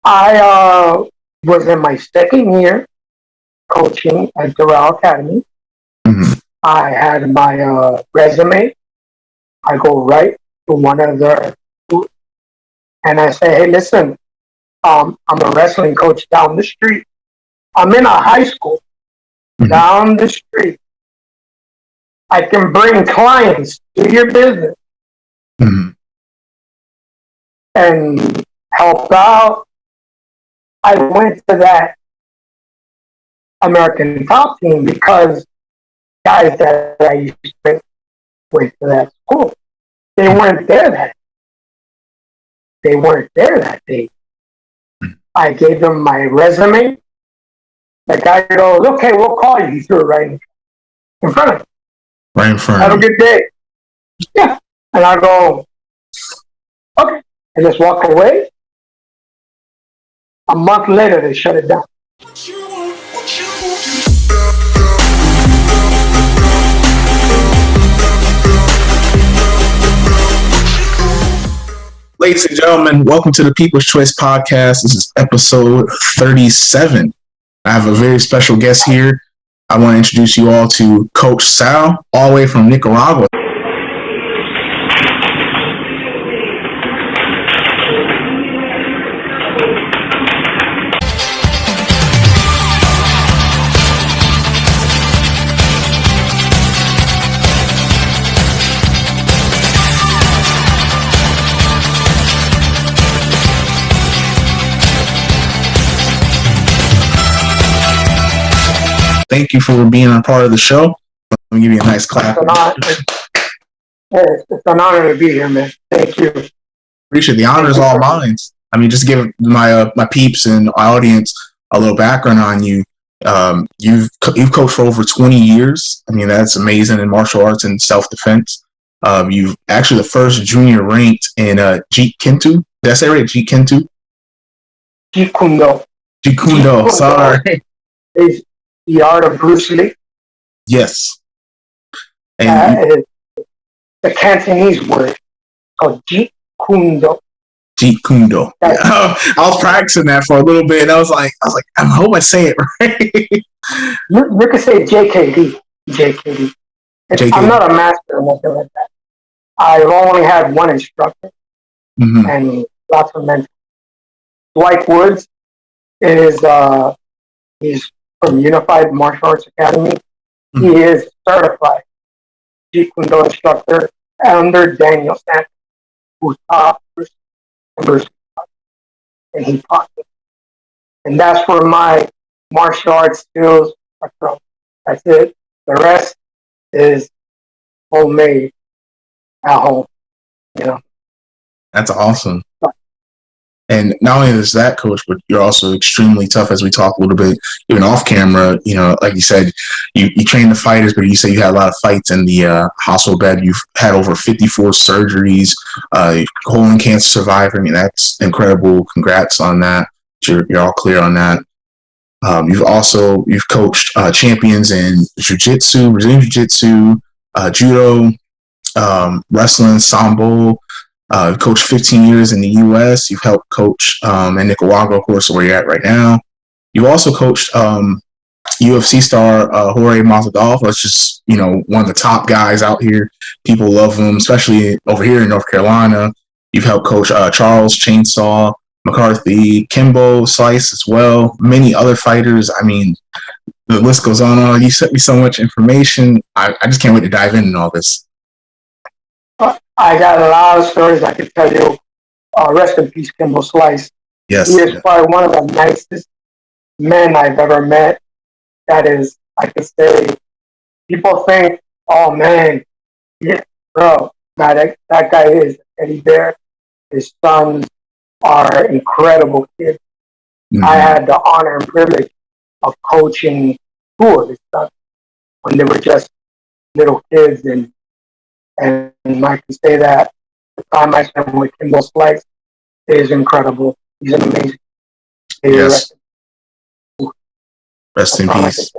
I was in my second year coaching at Doral Academy. Mhm. I had my resume. I go right to one of the and I say, hey, listen, I'm a wrestling coach down the street. I'm in a high school Mhm. down the street. I can bring clients to your business Mhm. and help out. I went to that American top team because guys that I used to went to that school. They weren't there that they weren't there that day. I gave them my resume. The guy goes, okay, we'll call you. He threw it right in front of him. Right in front Have of a you. good day. Yeah. And I go, okay. I just walk away. A month later, they shut it down. Ladies and gentlemen, welcome to the People's Choice Podcast. This is episode 37. I have a very special guest here. I want to introduce you all to Coach Sal, all the way from Nicaragua. Thank you for being a part of the show. Let me give you a nice clap. It's an honor to be here, man. Thank you. Appreciate it. The honor is all mine. I mean, just give my peeps and audience a little background on you. You've coached for over 20 years. I mean, that's amazing in martial arts and self-defense. You've actually the first junior ranked in jeet kune. Did I say right? Jeet kune? Jeet Kundo. Jeet Kundo. Sorry. Is the art of Bruce Lee. Yes. And the Cantonese word called Jeet Kundo. Jeet Kundo. Yeah. I was practicing that for a little bit, and I was like, I hope I say it right. You could say JKD. JKD. I'm not a master or nothing like that. I've only had one instructor and lots of mentors. Dwight Woods is he's from Unified Martial Arts Academy. He is certified Jeet Kundo instructor under Daniel Santos, who taught Bruce, and he taught me. And that's where my martial arts skills are from. That's it. The rest is homemade at home. You know. That's awesome. And not only is that, Coach, but you're also extremely tough, as we talk a little bit, even off camera. You know, like you said, you train the fighters, but you say you had a lot of fights in the hospital bed. You've had over 54 surgeries, colon cancer survivor. I mean, that's incredible. Congrats on that. You're all clear on that. You've coached champions in Jiu Jitsu, Brazilian Jiu Jitsu, Judo, wrestling, Sambo. Coached 15 years in the U.S. You've helped coach in Nicaragua, of course, where you're at right now. You've also coached UFC star Jorge Masvidal. That's just, one of the top guys out here. People love him, especially over here in North Carolina. You've helped coach Charles, Chainsaw, McCarthy, Kimbo Slice as well. Many other fighters. I mean, the list goes on. You sent me so much information. I just can't wait to dive into all this. I got a lot of stories I could tell you. Rest in peace, Kimbo Slice. Yes. He is probably one of the nicest men I've ever met. That is, I could say, people think, oh man, yeah, bro, that guy is Eddie Bear. His sons are incredible kids. I had the honor and privilege of coaching two of his sons when they were just little kids, and I can say that the time I spent with Kimbo Slice is incredible. He's an amazing. Yes. Rest in peace.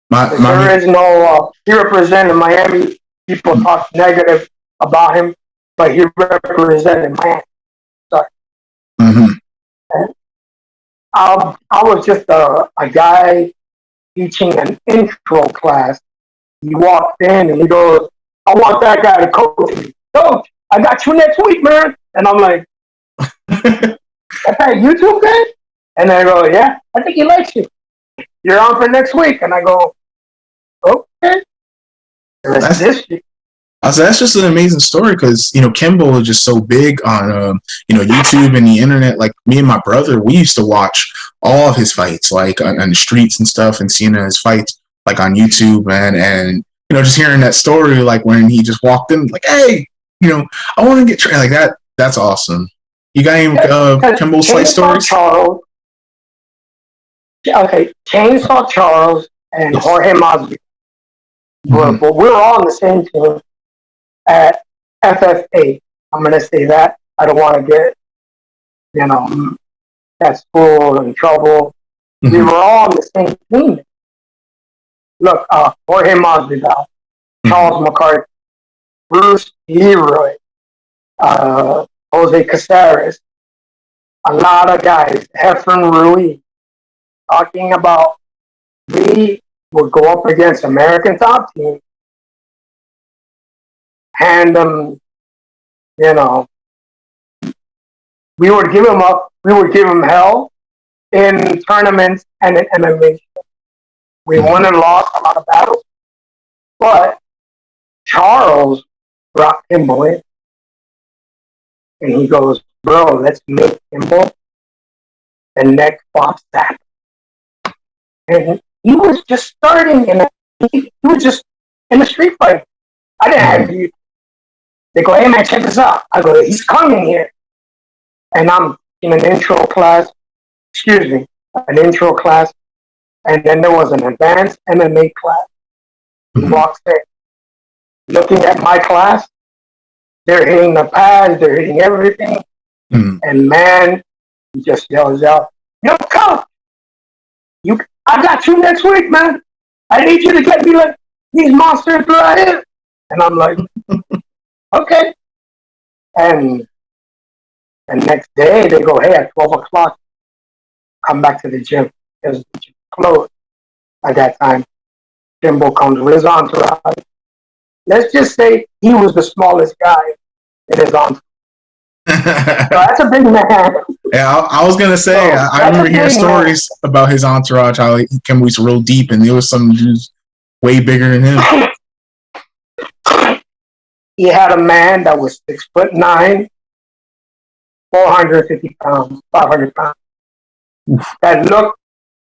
There is no. He represented Miami. People talk negative about him, but he represented Miami. Sorry. I was just a guy teaching an intro class. He walked in and he goes, I want that guy to coach me. Coach, I got you next week, man. And I'm like, that's that YouTube guy? And I go, yeah, I think he likes you. You're on for next week. And I go, okay. That's just an amazing story because, Kimbo is just so big on, YouTube and the internet. Like me and my brother, we used to watch all of his fights, like on the streets and stuff, and seeing his fights like on YouTube, man. And, just hearing that story, like when he just walked in, like, hey, I want to get trained like that. That's awesome. You got any Kimbo Slice stories? Charles, okay, Chainsaw Charles and Jorge Masvidal. But we're all on the same team at FFA. I'm going to say that. I don't want to get, at school in trouble. We were all on the same team. Look, Jorge Masvidal, Charles McCarthy, Bruce Leroy, Jose Caceres, a lot of guys, Efren Ruiz, talking about we would go up against American top teams, hand them, we would give them up, we would give them hell in tournaments and in MMA. We won and lost a lot of battles, but Charles brought Kimbo in. And he goes, bro, let's make Kimbo the next Bob Sapp. And he was just starting, he was just in the street fight. I didn't have you. They go, hey man, check this out. I go, he's coming here. And I'm in an intro class, an intro class. And then there was an advanced MMA class. He walks in, looking at my class. They're hitting the pads, they're hitting everything. And man, he just yells out, yo, coach, I got you next week, man. I need you to get me like these monsters right here. And I'm like, okay. And the next day, they go, hey, at 12 o'clock, come back to the gym. Because the gym closed at that time. Kimbo comes with his entourage. Let's just say he was the smallest guy in his entourage. So that's a big man. Yeah, I was going to say, I remember hearing stories about his entourage, how Kimbo used to roll deep, and there was some dudes way bigger than him. He had a man that was 6'9", 450 pounds, 500 pounds, that looked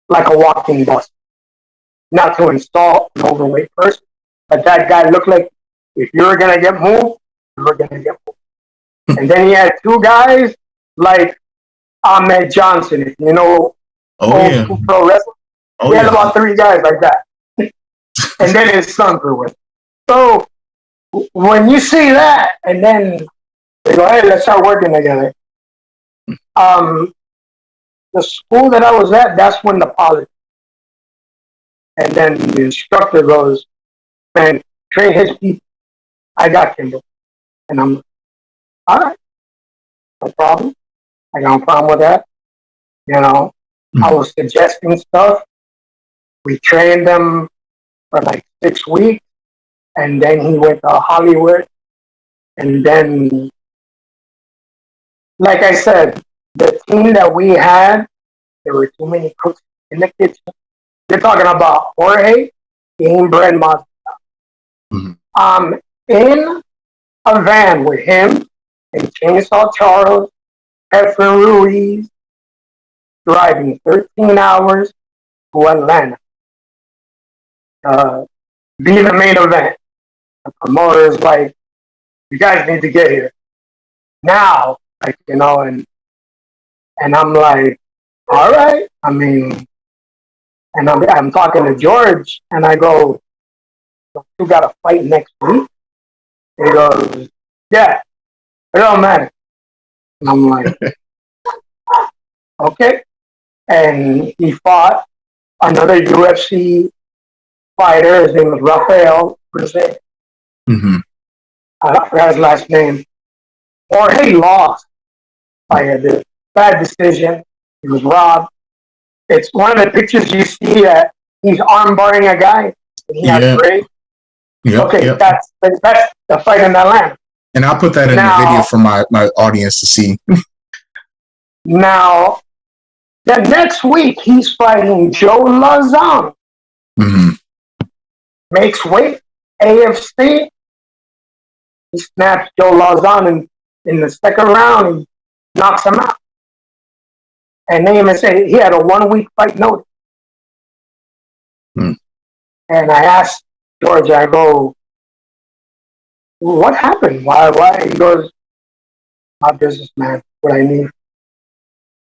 like a walking bus. Not to insult an overweight person, but that guy looked like if you were going to get moved, you were going to get moved. And then he had two guys like Ahmed Johnson, if you know old pro wrestling. He had about three guys like that. And then his sons were with him. So when you see that, and then they go, hey, let's start working together. The school that I was at, that's when the politics. And then the instructor goes, man, train his people. I got Kimbo. And I'm like, all right, no problem. I got no problem with that. I was suggesting stuff. We trained them for like 6 weeks. And then he went to Hollywood. And then, like I said, the team that we had, there were too many cooks in the kitchen. You're talking about Jorge, Game Bread Masvidal. I'm in a van with him and Chainsaw Charles, Efren Ruiz, driving 13 hours to Atlanta. Be the main event. The promoter's like, you guys need to get here now, and I'm like, all right. I mean, and I'm talking to George, and I go, you got to fight next week? He goes, yeah, it don't matter. And I'm like, okay. And he fought another UFC fighter. His name was Rafael Brazil. I forgot his last name. Or he lost by a bad decision. He was robbed. It's one of the pictures you see that he's arm barring a guy and he has gray. That's the fight in Atlanta. And I'll put that in the video for my audience to see. Now, the next week, he's fighting Joe Lazon. Makes weight, AFC. He snaps Joe Lazon in the second round and knocks him out. And they even say he had a 1 week fight notice. And I asked George, I go, what happened? Why? He goes, my business, man. What I need.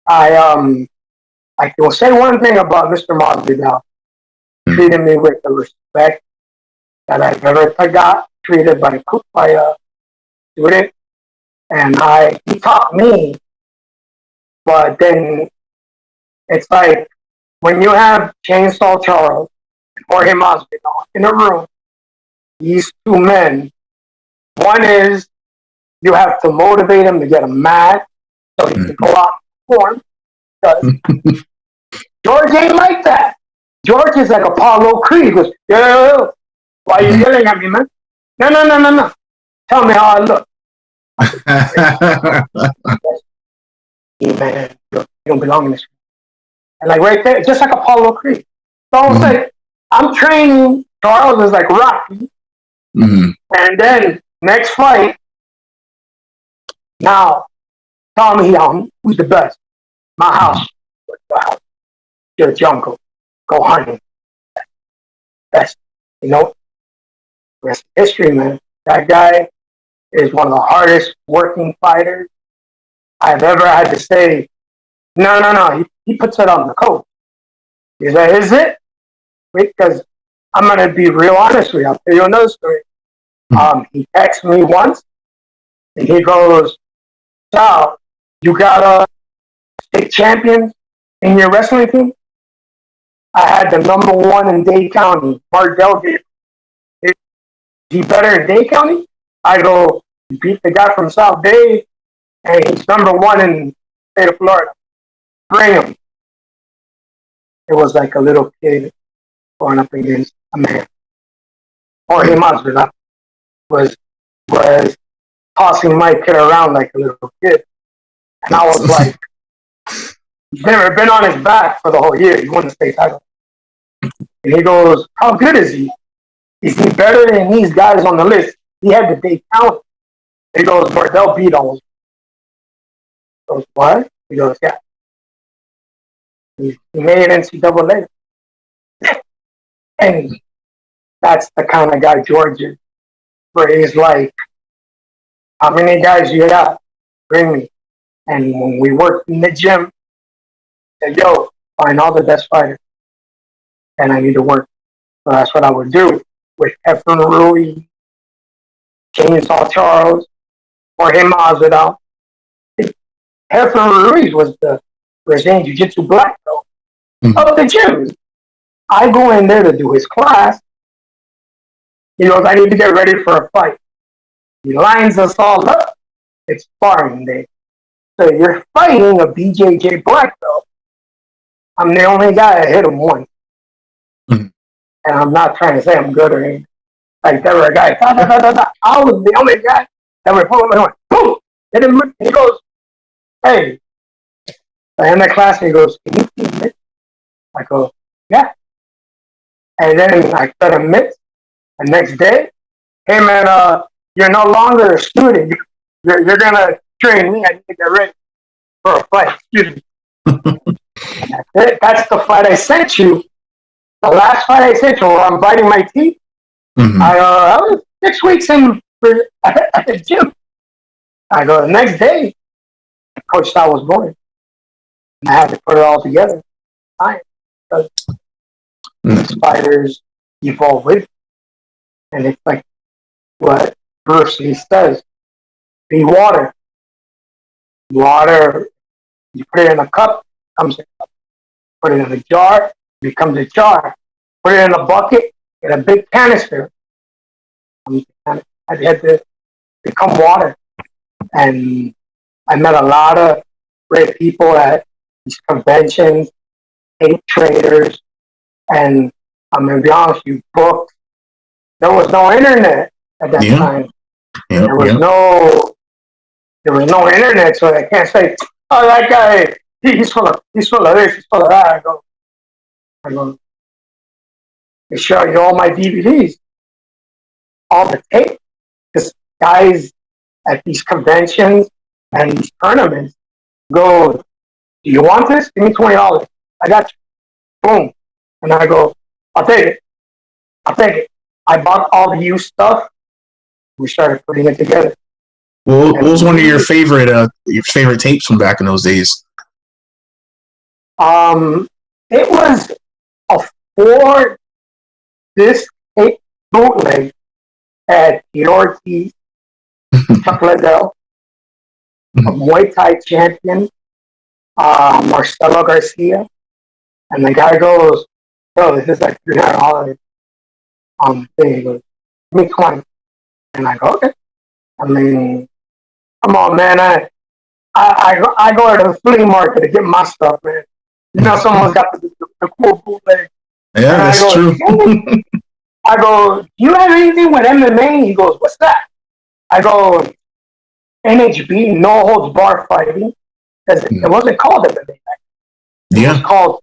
I will say one thing about Mr. Masvidal. Treated me with the respect that I've ever got treated by a student. And he taught me. But then it's like when you have Chainsaw Charles and Jorge Masvidal in a room, these two men, one is you have to motivate him to get him mad so he can go out and perform. George ain't like that. George is like Apollo Creed. He goes, yo, why are you yelling at me, man? No. Tell me how I look. Hey, man, you don't belong in this room. And like right there, just like Apollo Creed. So it's like, I'm training Charles is like Rocky. And then next fight, now tell me who's the best. My house. Your jungle. Go hunting. That's, rest of history, man. That guy is one of the hardest working fighters I've ever had to say, no. He puts it on the coach. He's like, is it? Because I'm going to be real honest with you. I'll tell you another story. He texted me once, and he goes, Sal, you got a state champion in your wrestling team? I had the number one in Dade County, Mardell did. Is he better in Dade County? I go, you beat the guy from South Dade, and he's number one in the state of Florida. Bring him. It was like a little kid going up against a man. Jorge Masvidal was tossing my kid around like a little kid. And I was like, he's never been on his back for the whole year. He won the state title. And he goes, how good is he? Is he better than these guys on the list? He had the Dade County. He goes, Mardell beat all of them. He goes, what? He goes, yeah. He made NCAA. And that's the kind of guy George is. Where he's like, how many guys you got? Bring me. And when we worked in the gym, said, yo, find all the best fighters. And I need to work. So that's what I would do with Efren Ruiz, Chainsaw Charles, Jorge Masvidal. Efren Ruiz was the Brazilian Jiu Jitsu black belt of the gym. I go in there to do his class. He goes, I need to get ready for a fight. He lines us all up. It's sparring day. So you're fighting a BJJ black belt. I'm the only guy that hit him once. And I'm not trying to say I'm good or anything. Like, there were a guy, I was the only guy that would pull him and went, boom! Hit him. And he goes, hey. I end the class and he goes, can you see mitts? I go, yeah. And then I cut him mitts. The next day, hey man, you're no longer a student. You're going to train me. I need to get ready for a fight. Excuse me. That's it. That's the fight I sent you. The last fight I sent you where I'm biting my teeth. I was 6 weeks in at the gym. I go, the next day, Coach Sal was born. And I had to put it all together. Because fighters evolve with. And it's like what Bruce Lee says. Be water. Water, you put it in a cup, comes a cup. Put it in a jar, becomes a jar. Put it in a bucket, get a big canister. I had to become water. And I met a lot of great people at these conventions. tape traders, and I'm gonna be honest, you books. There was no internet at that time. There was no internet, so I can't say, "Oh, that guy, he's full of this, he's full of that." I go, they show you all my DVDs, all the tape, because guys at these conventions and these tournaments go, "Do you want this? Give me $20. I got you." Boom, and I go, "I'll take it. I'll take it." I bought all the used stuff. We started putting it together. Well, what was one of your favorite tapes from back in those days? It was a 4-disc tape bootleg at Yorkie, Chuck Liddell, a Muay Thai champion, Marcelo Garcia, and the guy goes, "Bro, this is like $300." Thing. He goes, "Give me 20." And I go, "Okay." I mean, come on, man. I go to the flea market to get my stuff, man. You know, someone's got the cool bootleg. Yeah, and that's true. I go, "Do you have anything with MMA?" He goes, "What's that?" I go, "NHB, no holds bar fighting," because it wasn't called MMA. It was called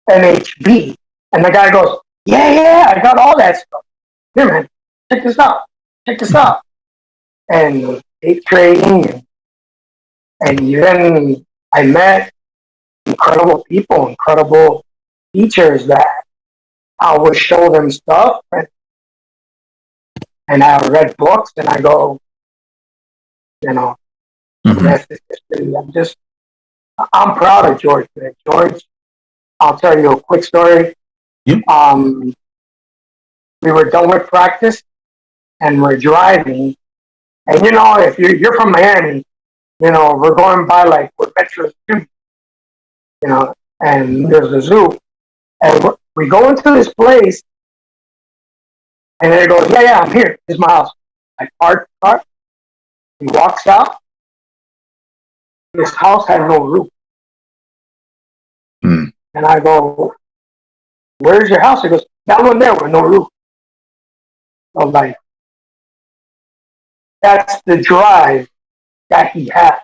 NHB. And the guy goes, yeah, I got all that stuff. Here, man, check this out. Check this out. And tape trading, and even I met incredible people, incredible teachers that I would show them stuff, and I read books, and I go, you know, that's history. I'm proud of George, man. George, I'll tell you a quick story. Yep. We were done with practice, and we're driving. And, you know, if you're from Miami, you know, we're going by, like, with Metro Zoo, you know, and there's a zoo. And we go into this place, and then it goes, yeah, I'm here. This is my house. I park the car. He walks out. His house had no roof. And I go, "Where's your house?" He goes, "That one there with no roof." I was like, that's the drive that he had.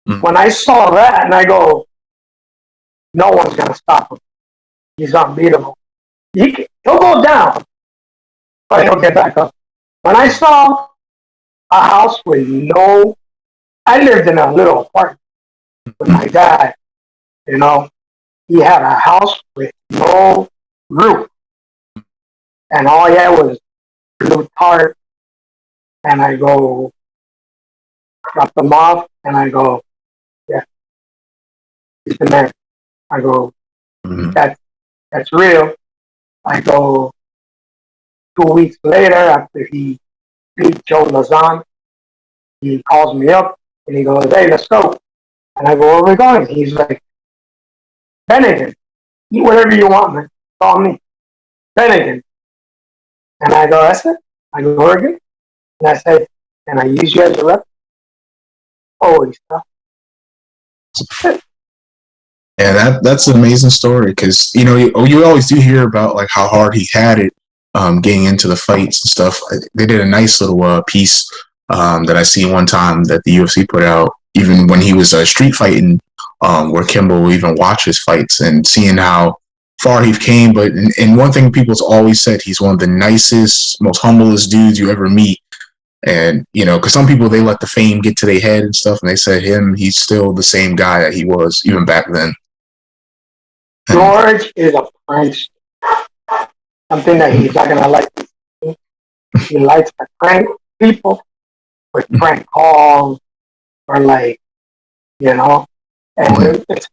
When I saw that, and I go, no one's going to stop him. He's unbeatable. He'll go down, but he'll get back up. When I saw a house with I lived in a little apartment with my dad, you know. He had a house with no roof. And all he had was blue tarp. And I go, drop them off, and I go, yeah, he's the man. I go, that's real. I go, 2 weeks later, after he beat Joe Lazan, he calls me up, and he goes, "Hey, let's go." And I go, "Where are we going?" He's like, "Bennigan. Eat whatever you want, man. Call me. Bennigan." And I go, "That's it?" I go, "Oregon?" And I said, "Can I use you as a rep?" Holy stuff. Yeah, that's an amazing story, because you always do hear about, like, how hard he had it getting into the fights and stuff. They did a nice little piece that I see one time that the UFC put out, even when he was street fighting, where Kimbo will even watch his fights and seeing how far he came. But and one thing people's always said, he's one of the nicest, most humblest dudes you ever meet. And, because some people, they let the fame get to their head and stuff, and they said he's still the same guy that he was even back then. George is a prank. Something that he's not going to like. He likes to prank people with prank calls, or, like, and it's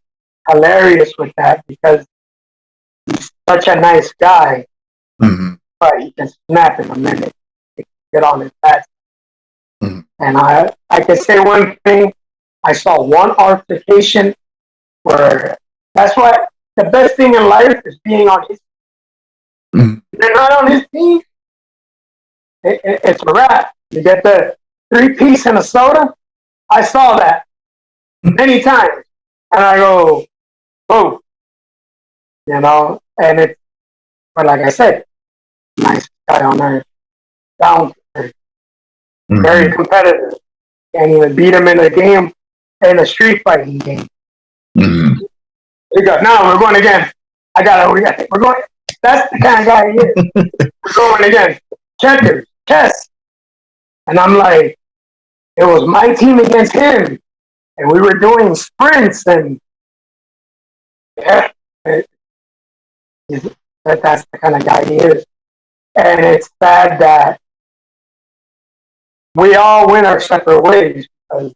hilarious with that, because he's such a nice guy, but he can snap in a minute. He can get on his back. And I can say one thing. I saw one altercation where that's why the best thing in life is being on his team. If you're not on his team, it's a wrap. You get the 3-piece and a soda. I saw that many times. And I go, "Oh, and but like I said, nice guy on earth, down to earth, very competitive. Can't even beat him in a game, in a street fighting game. He goes, no, we're going again. We're going. That's the kind of guy he is. We're going again. Checkers, chess. And I'm like, it was my team against him. And we were doing sprints. And yeah, that's the kind of guy he is. And it's sad that we all went our separate ways because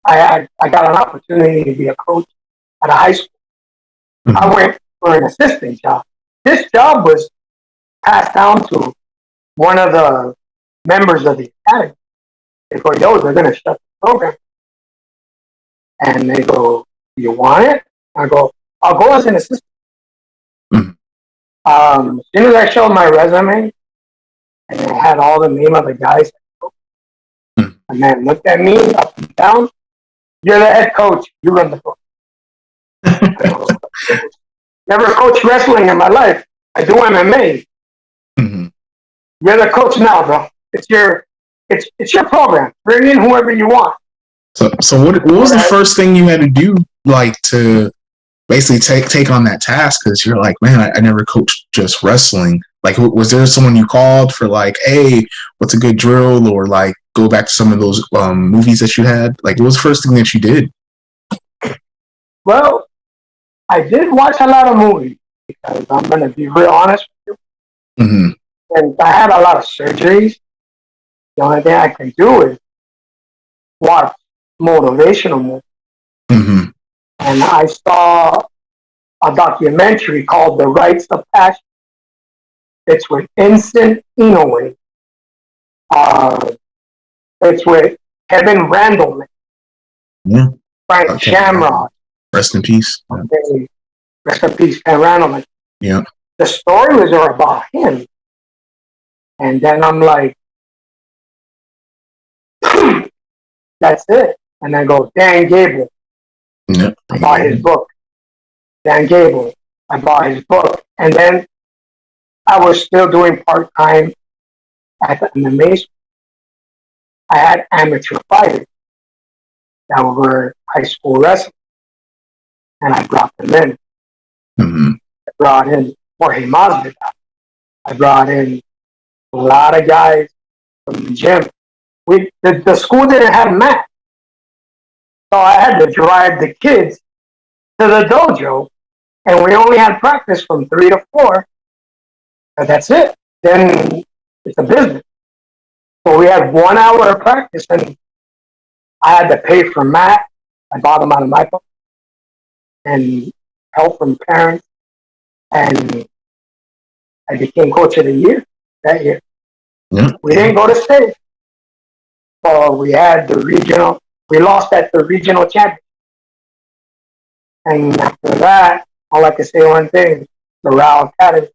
I got an opportunity to be a coach at a high school. I went for an assistant job. This job was passed down to one of the members of the academy. They go, yo, they're going to shut the program. And they go, you want it? I go, I'll go as an assistant. As soon as I showed my resume, and I had all the name of the guys, the man looked at me up and down. You're the head coach. You run the program. Never coached wrestling in my life. I do MMA. You're the coach now, bro. It's your program. Bring in whoever you want. So what was the first thing you had to do, like, to basically take on that task? Because you're like, man, I never coached just wrestling. Like, was there someone you called for, like, hey, what's a good drill, or like go back to some of those movies that you had? Like, what was the first thing that you did? Well, I did watch a lot of movies because I'm going to be real honest with you. And I had a lot of surgeries. The only thing I can do is watch motivational movies. And I saw a documentary called The Rites of Passion. It's with Vincent Inoue. It's with Kevin Randleman. Frank Shamrock. Rest in peace. Rest in peace, Kevin Randleman. Yeah. The stories are about him. And then I'm like, that's it. And I go, Dan Gable. I bought his book. Dan Gable. I bought his book. And then I was still doing part-time at the MMA school. I had amateur fighters that were high school wrestlers. And I brought them in. I brought in Jorge Masvidal. I brought in a lot of guys from the gym. The school didn't have mat. So I had to drive the kids to the dojo, and we only had practice from 3 to 4. But that's it. Then it's a business. So we had 1 hour of practice, and I had to pay for mat. I bought them out of my pocket, and help from parents, and I became coach of the year that year. We didn't go to state. So we had the regional. We lost at the regional championship. And after that, all I can say one thing, the Raw Academy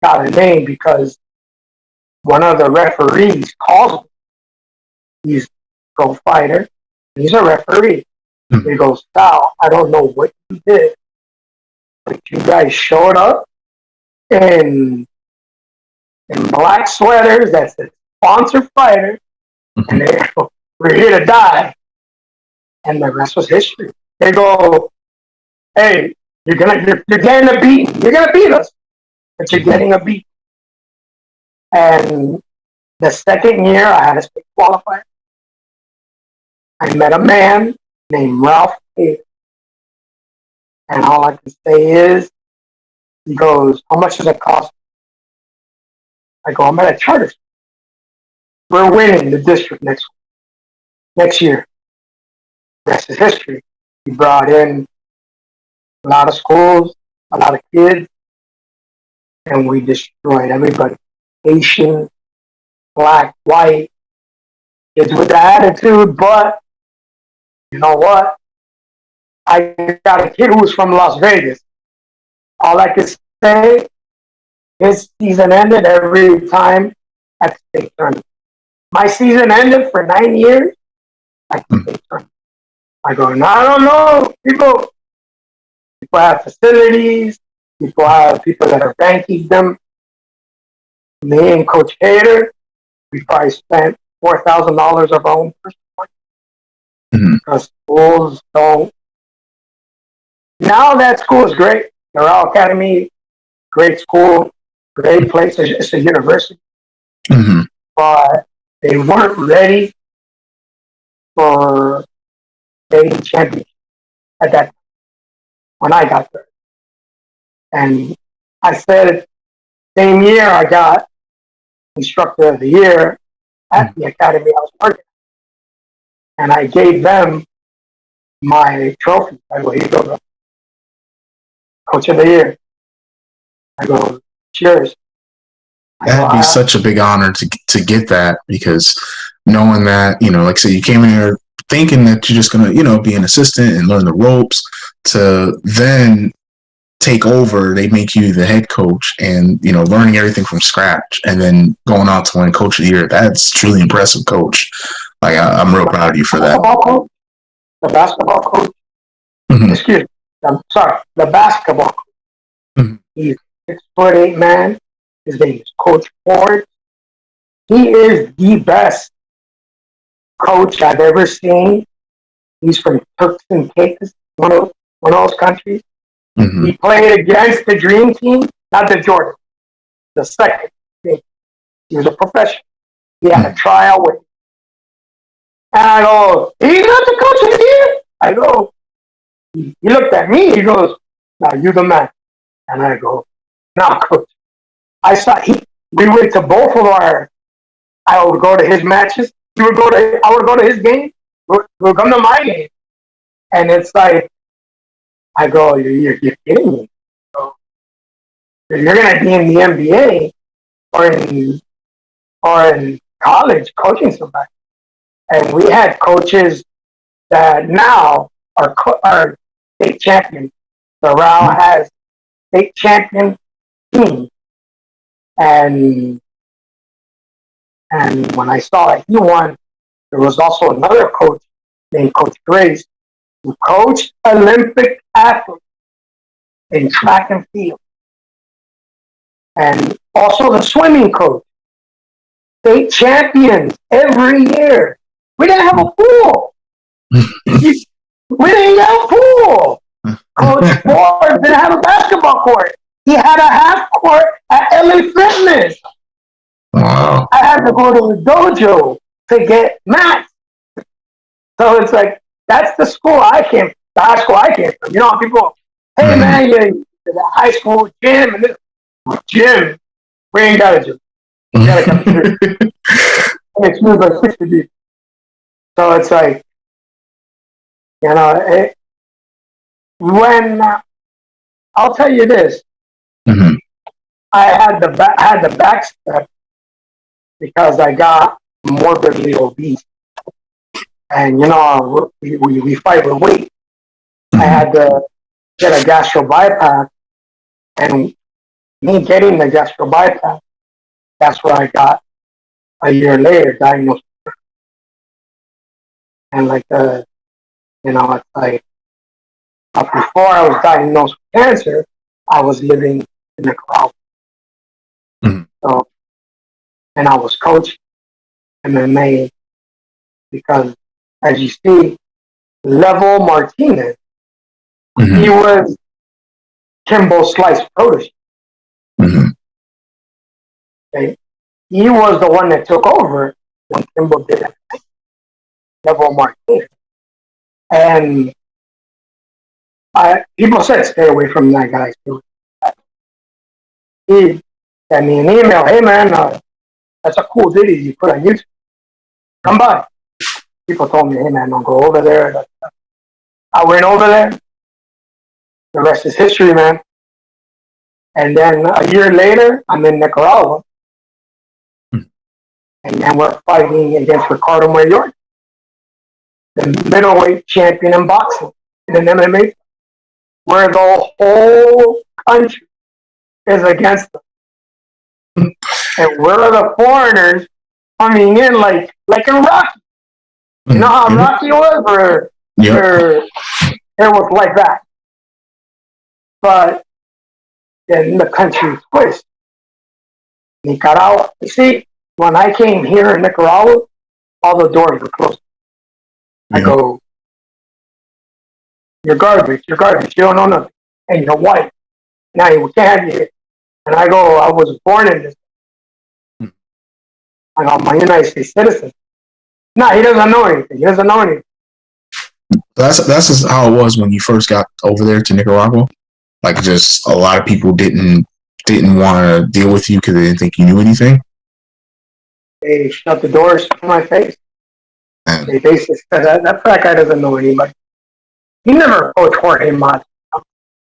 got a name because one of the referees calls me. He's a pro fighter. He's a referee. He goes, Sal, I don't know what you did, but you guys showed up in black sweaters that said sponsor fighter, and they go, we're here to die. And the rest was history. They go, hey, you're getting a beat. You're gonna beat us, but you're getting a beat. And the second year, I had a state qualifier. I met a man named Ralph Taylor. And all I can say is, he goes, how much does it cost? I go, I'm at a charter school. We're winning the district next year. The rest is history. He brought in a lot of schools, a lot of kids, and we destroyed everybody. Asian, black, white, kids with the attitude, but you know what? I got a kid who's from Las Vegas. All I can say, his season ended every time at the state tournament. My season ended for 9 years at the state tournament. I go, no, I don't know. People People have facilities. People have people that are banking them. Me and Coach Hader, we probably spent $4,000 of our own personal money because schools don't. Now that school is great. Doral Academy, great school, great place. It's a university. But they weren't ready for a championship at that time when I got there. And I said, same year I got instructor of the year at the academy I was working. And I gave them my trophy. I go, here you go, coach of the year. I go, cheers. That'd be such a big honor to get that, because knowing that, like I said, you came in here thinking that you're just going to, be an assistant and learn the ropes, to then take over, they make you the head coach and, learning everything from scratch and then going on to win coach of the year. That's truly impressive, coach. Like, I'm real proud of you for that. The basketball coach, excuse me, I'm sorry, the basketball coach. He's 6'8" man. His name is Coach Ford. He is the best coach I've ever seen. He's from Turks and Caicos, one of those countries. He played against the Dream Team, not the Jordan, the second team. He was a professional. He had a tryout with him. And I go, he's not the coach of the year? I go, he looked at me, he goes, now you the man. And I go, no, coach. We went to both of I would go to his matches. I would go to his game. We would come to my game. And it's like, I go, you're kidding me. So, if you're going to be in the NBA or in college coaching somebody. And we had coaches that now are state champions. Doral has state champion team. And when I saw that he won, there was also another coach named Coach Grace who coached Olympic athletes in track and field. And also the swimming coach. State champions every year. We didn't have a pool. We didn't have a pool. Coach Ford didn't have a basketball court. He had a half court at LA Fitness. Wow. I had to go to the dojo to get mats. So it's like, that's the high school I came from. People, hey man, you're the high school gym and this gym. We ain't got a gym. We got a computer. It's moved like 60 people. So it's like, when I'll tell you this, I had the back step because I got morbidly obese, and we fight with weight. I had to get a gastro bypass, and me getting the gastro bypass, that's where I got a year later diagnosed. And it's like before I was diagnosed with cancer, I was living in Nicaragua. So, and I was coaching MMA because, as you see, Level Martinez, he was Kimbo Slice protege. Okay? He was the one that took over when Kimbo did it. Level Martinez. And people said, stay away from that guy. He sent me an email, hey man, that's a cool video you put on YouTube. Come by. People told me, hey man, don't go over there. I went over there. The rest is history, man. And then a year later, I'm in Nicaragua. And then we're fighting against Ricardo Mayor, the middleweight champion in boxing, in an MMA, where the whole country is against them. And we're the foreigners coming in like in Rocky. You know how Rocky was? Or it was like that. But then the country twist. Nicaragua. You see, when I came here in Nicaragua, all the doors were closed. I go, you're garbage, you don't know nothing, and you're white. Now we can't have you here. And I go, I was born in this. I go, I'm a United States citizen. No, he doesn't know anything. He doesn't know anything. That's just how it was when you first got over there to Nicaragua. Like, just a lot of people didn't want to deal with you because they didn't think you knew anything. They shut the doors in my face. And they basically said that fat guy doesn't know anybody. He never coached Jorge Masvidal.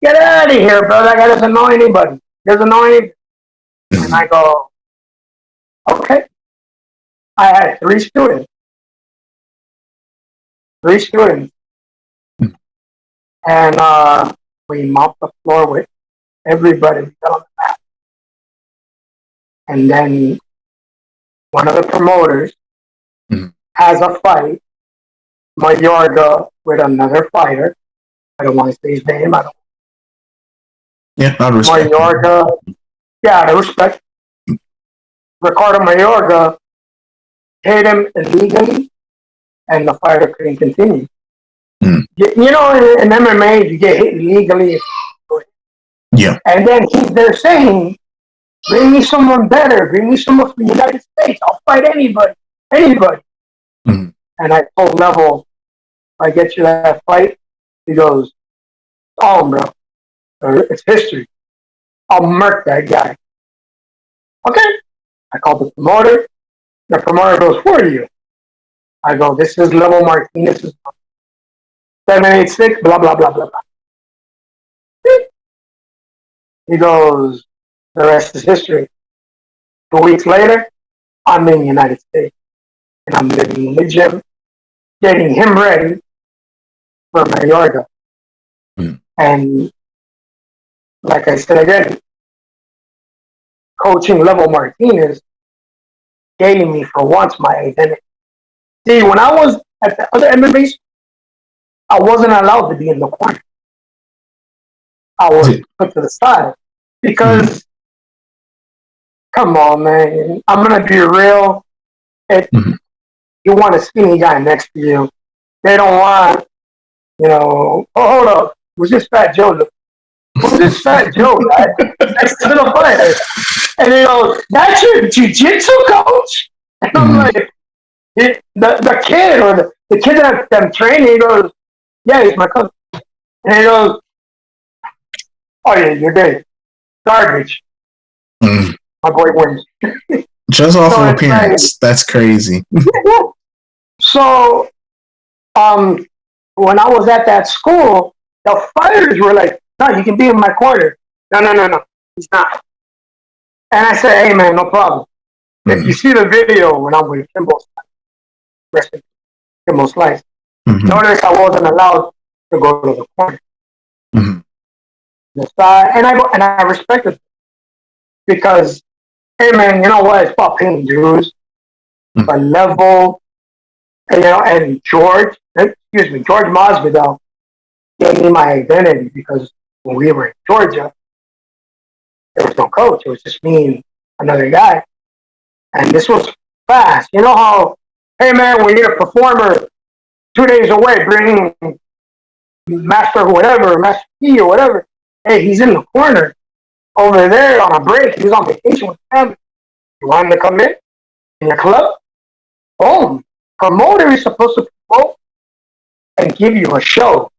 Get out of here, bro. That guy doesn't know anybody. He doesn't know anything. And I go, okay. I had three students. And we mopped the floor with everybody on the mat. And then one of the promoters has a fight, Mayorga, with another fighter. I don't want to say his name. I respect. Mayorga, I respect. Ricardo Mayorga hit him illegally, and the fighter couldn't continue. You know, in MMA, you get hit illegally. Yeah. And then they're saying, bring me someone better. Bring me someone from the United States. I'll fight anybody. And I told Level, if I get you that fight, he goes, oh, bro, it's history. I'll murk that guy. Okay. I called the promoter. The promoter goes, who are you? I go, this is Level Martinez. 786, blah, blah, blah, blah, blah. He goes, the rest is history. 2 weeks later, I'm in the United States. And I'm living in the gym, getting him ready for Mayorga. And like I said again, coaching Level Martinez gave me for once my identity. See, when I was at the other MMA, I wasn't allowed to be in the corner. I was put to the side because, come on, man, I'm gonna be real. You want a skinny guy next to you. They don't want, oh, hold up, was this Fat Joe? Who's this Fat Joe guy next to the fighter? And he goes, that's your Jiu Jitsu coach? And I'm like, the kid or the kid that I'm training, he goes, yeah, he's my cousin. And he goes, oh yeah, you're dead. Garbage. My boy wins. Just off of appearance. That's crazy. So, when I was at that school, the fighters were like, no, you can be in my corner. No, he's not. And I said, hey man, no problem. If you see the video when I'm with Kimbo Slice, notice I wasn't allowed to go to the corner. The side, and I respected it because, hey man, you know what? It's about paying dues. But Level, and George Masvidal gave me my identity because when we were in Georgia, there was no coach. It was just me and another guy. And this was fast. You know how, hey man, we need a performer 2 days away, bring Master P or whatever. Hey, he's in the corner over there on a break. He was on vacation with family. You want him to come in your club? Boom. Promoter is supposed to promote and give you a show.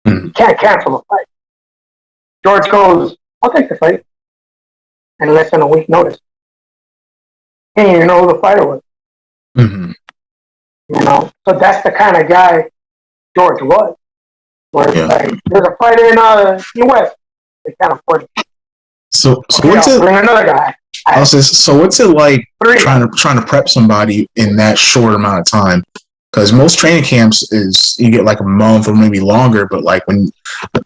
You can't cancel a fight. George goes, I'll take the fight. And less than a week notice. He didn't even know who the fighter was. So that's the kind of guy George was. Where like, there's a fighter in the US. They can't afford it. So what's it? Bring another guy. So what's it like trying to prep somebody in that short amount of time? Because most training camps is you get like a month or maybe longer, but like when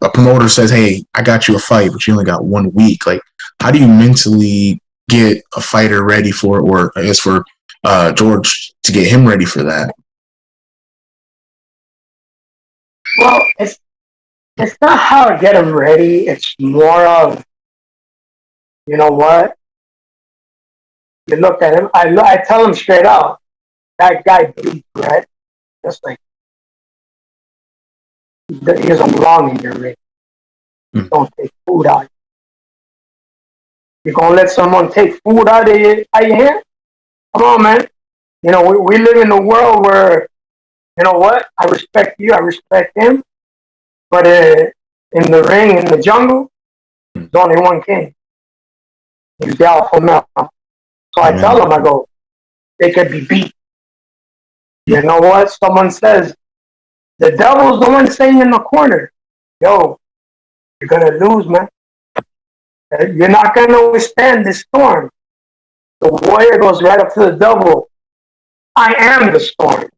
a promoter says, "Hey, I got you a fight," but you only got 1 week, like how do you mentally get a fighter ready for, or I guess for George to get him ready for that? Well, it's It's not how to get him ready. It's more of, you know what? You look at him. I tell him straight out, that guy bleeds red. Just like he doesn't belong in your ring. Don't take food out. You're gonna let someone take food out of your hand? Come on, man. You know, we live in a world where, you know what? I respect you. I respect him. But in the ring, in the jungle, there's only one king. He's the alpha male. So I tell them, I go, they could be beat. You know what? Someone says, the devil's the one saying in the corner, yo, you're going to lose, man. You're not going to withstand this storm. The warrior goes right up to the devil. I am the storm.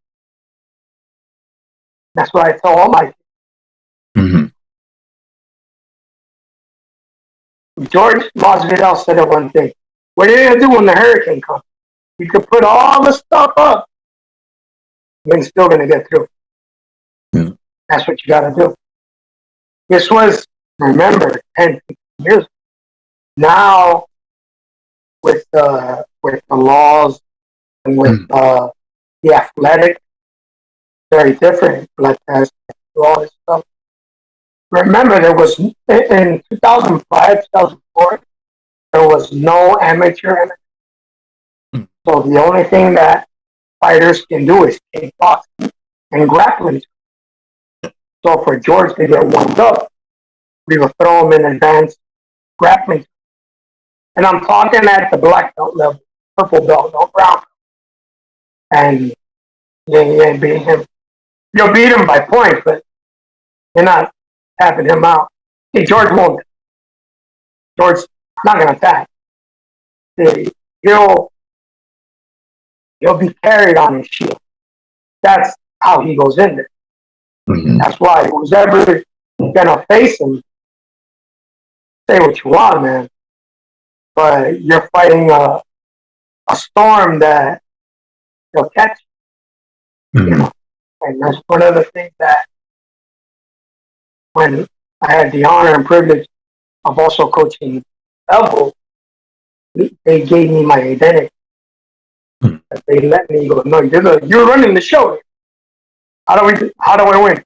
That's what I tell all my kids. George Masvidal said it one thing. What are you going to do when the hurricane comes? You could put all the stuff up, you're still going to get through. That's what you got to do. This was, remember, 10 years ago. Now, with the laws and with the athletic, very different blood tests, all this stuff. Remember, there was, in 2005, 2004, there was no amateur. So the only thing that fighters can do is kickboxing and grappling. So for George to get warmed up, we would throw him in advanced grappling. And I'm talking at the black belt level, purple belt, no brown. And you ain't beating him. You'll beat him by points, but you're not tapping him out. Hey, George won't. George's not going to tap. He'll be carried on his shield. That's how he goes in there. That's why who's ever going to face him, say what you want, man. But you're fighting a storm that he'll catch. You know? And that's one of the things that when I had the honor and privilege of also coaching Elbow, they gave me my identity. They let me go, no, you're running the show. How do I win?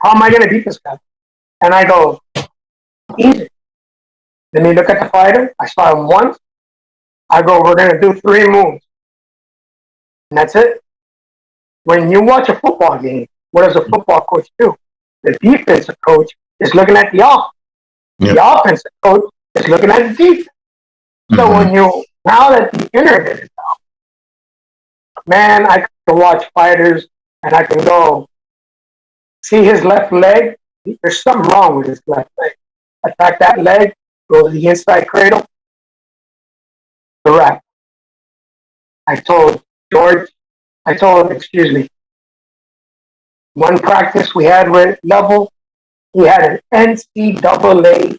How am I going to beat this guy? And I go, easy. Then you look at the fighter. I saw him once. I go, we're going to do 3 moves. And that's it. When you watch a football game, what does a football coach do? The defensive coach is looking at the offense. Yep. The offensive coach is looking at the defense. So now that the internet is out, man, I can watch fighters and I can go see his left leg. There's something wrong with his left leg. Attack that leg, go to the inside cradle, the wrap. One practice we had with Level, he had an NCAA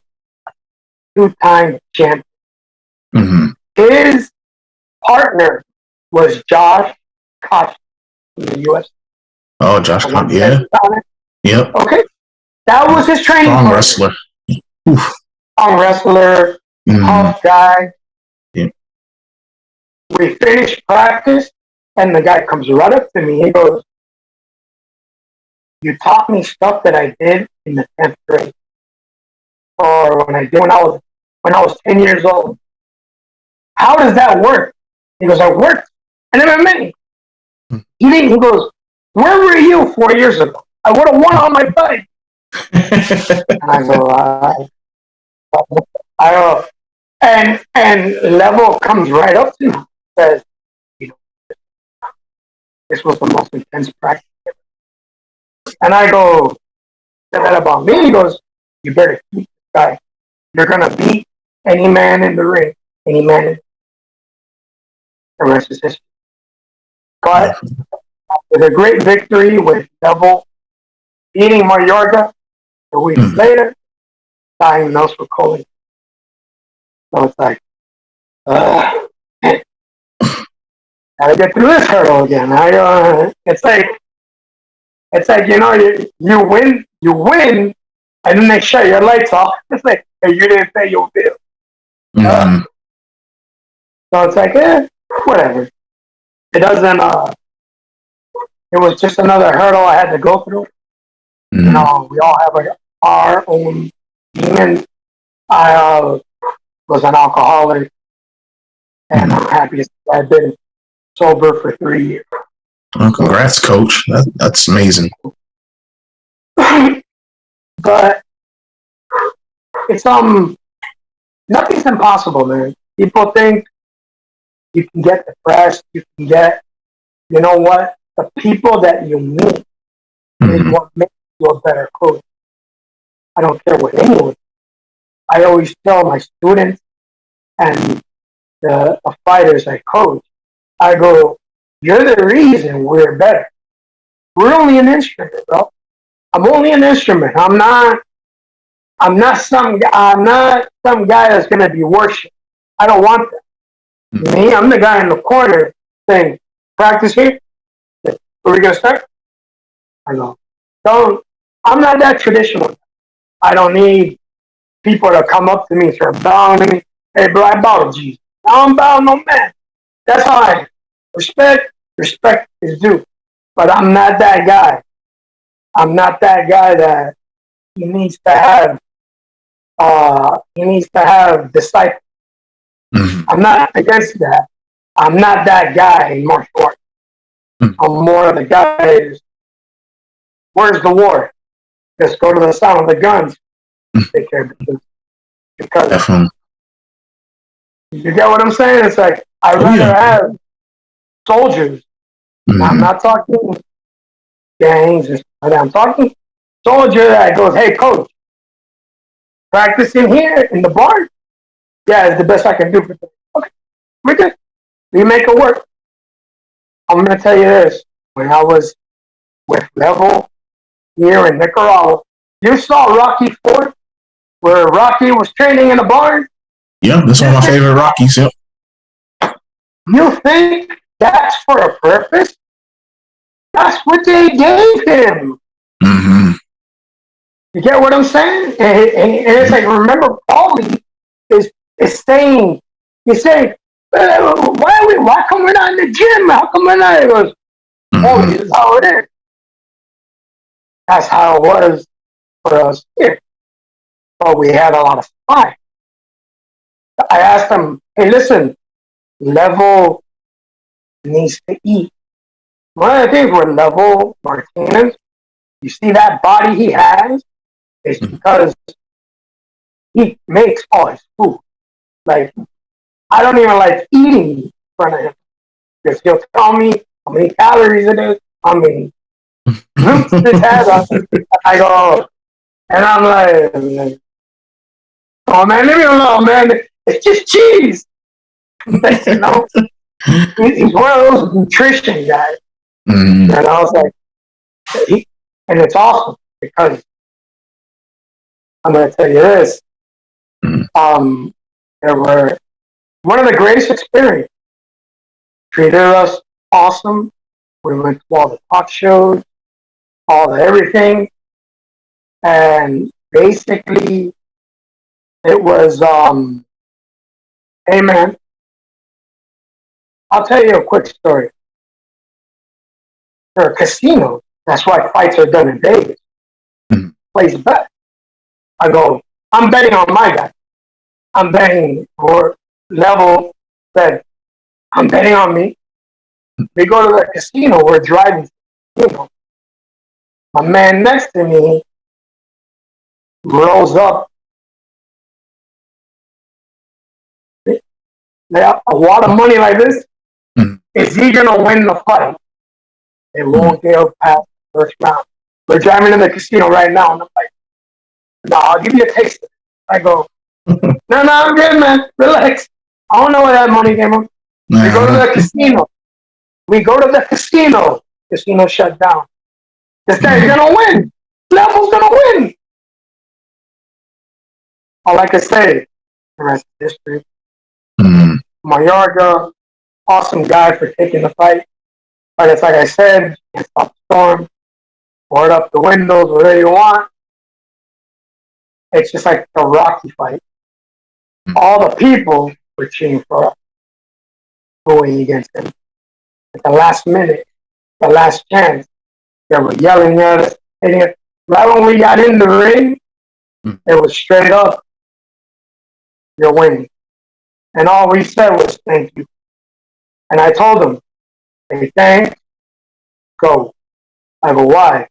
2-time champion. His partner was Josh Koch in the UFC. Oh, Josh Koch, yeah. Yep. Okay. That was his training partner. Wrestler. Strong wrestler, tough guy. Yep. We finished practice, and the guy comes right up to me. He goes, you taught me stuff that I did in the 10th grade. Or when I was 10 years old. How does that work? He goes, I worked in MMA. He goes, where were you 4 years ago? I would have won on my fight. And I go, and Level comes right up to me, says, this was the most intense practice. And I go, said that about me? He goes, you better keep this guy. You're gonna beat any man in the ring, any man. The rest is history. But with a great victory with Level beating Mayorga a week later, diagnosed with colon. So it's like, gotta get through this hurdle again. It's like you win, and then they shut your lights off. It's like, hey, you didn't pay your bill. So it's like, whatever. It doesn't. It was just another hurdle I had to go through. You know, we all have our own demons. I was an alcoholic, and I'm happy to say I've been sober for 3 years. Well, congrats, Coach. That's amazing. But it's nothing's impossible, man. People think you can get depressed. You can get, you know what? The people that you meet is what makes you a better coach. I don't care what anyone. I always tell my students and the fighters I coach, I go, you're the reason we're better. We're only an instrument, bro. I'm only an instrument. I'm not some guy that's gonna be worshipped. I don't want that. Me, I'm the guy in the corner saying, practice here. Are we gonna start? I go, I'm not that traditional. I don't need people to come up to me and start bowing to me. Hey, bro, I bow to Jesus. I don't bow no man. That's how I am. Respect is due. But I'm not that guy. I'm not that guy that he needs to have disciples. I'm not against that. I'm not that guy in martial arts. I'm more of the guy is, where's the war? Just go to the sound of the guns. Take care of it. Because you get what I'm saying? It's like, I'd rather have soldiers. I'm not talking gangs and stuff like that. I'm talking soldier that goes, hey, coach, practicing here in the bar? Yeah, it's the best I can do for you. Okay, we're good. We make it work. I'm going to tell you this. When I was with Level here in Nicaragua, you saw Rocky 4, where Rocky was training in the barn? Yeah, that's one of my favorite Rockies, yep. You think that's for a purpose? That's what they gave him. You get what I'm saying? And it's like, remember, Paulie is saying, he's saying, why come we're not in the gym? How come we're not? He goes, Paulie, this is how it is. That's how it was for us here. But we had a lot of fun. I asked him, hey, listen, Level needs to eat. One of the things with Level Martinez, you see that body he has, is because he makes all his food. Like, I don't even like eating in front of him. Because he'll tell me how many calories it is, how many roots this has. I go, and I'm like, oh man, leave me alone, man. It's just cheese. You know? He's one of those nutrition guys. And I was like, and it's awesome because I'm going to tell you this. There were one of the greatest experiences. Treated us awesome. We went to all the talk shows, all the everything. And basically, it was, hey man, I'll tell you a quick story. There are casinos. That's why fights are done in Vegas. Place a bet. I go, I'm betting on my guy. I'm betting for Level that I'm betting on me. We go to the casino. We're driving to the casino. My man next to me rolls up a lot of money like this. Is he going to win the fight? It won't get past the first round. We're driving to the casino right now. And I'm like, no, I'll give you a taste. I go, no, I'm good, man. Relax. I don't know where that money came from. We go to the casino. Casino shut down. This guy's going to win. Level's going to win. All I can say, the rest of history. Mayorga, awesome guy for taking the fight. But it's like I said, can't stop the storm. Board up the windows, whatever you want. it's just like the Rocky fight. All the people were cheering for us, going against him. At the last minute, the last chance, they were yelling at us. And right when we got in the ring, it was straight up, you're winning. And all we said was, thank you. And I told them, hey, thanks, go. I go, why?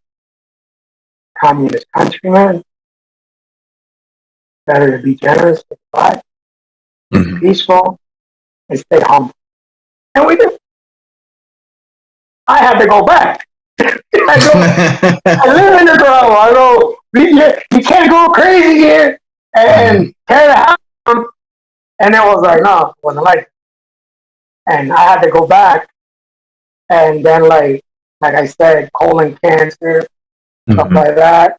Communist country, man. Better to be generous, provide, be peaceful, and stay humble. And we did. I had to go back. I live in Nicaragua. I go, you can't go crazy here and tear the house down. And it was like, no, it wasn't like that. And I had to go back. And then, like I said, colon cancer, stuff like that.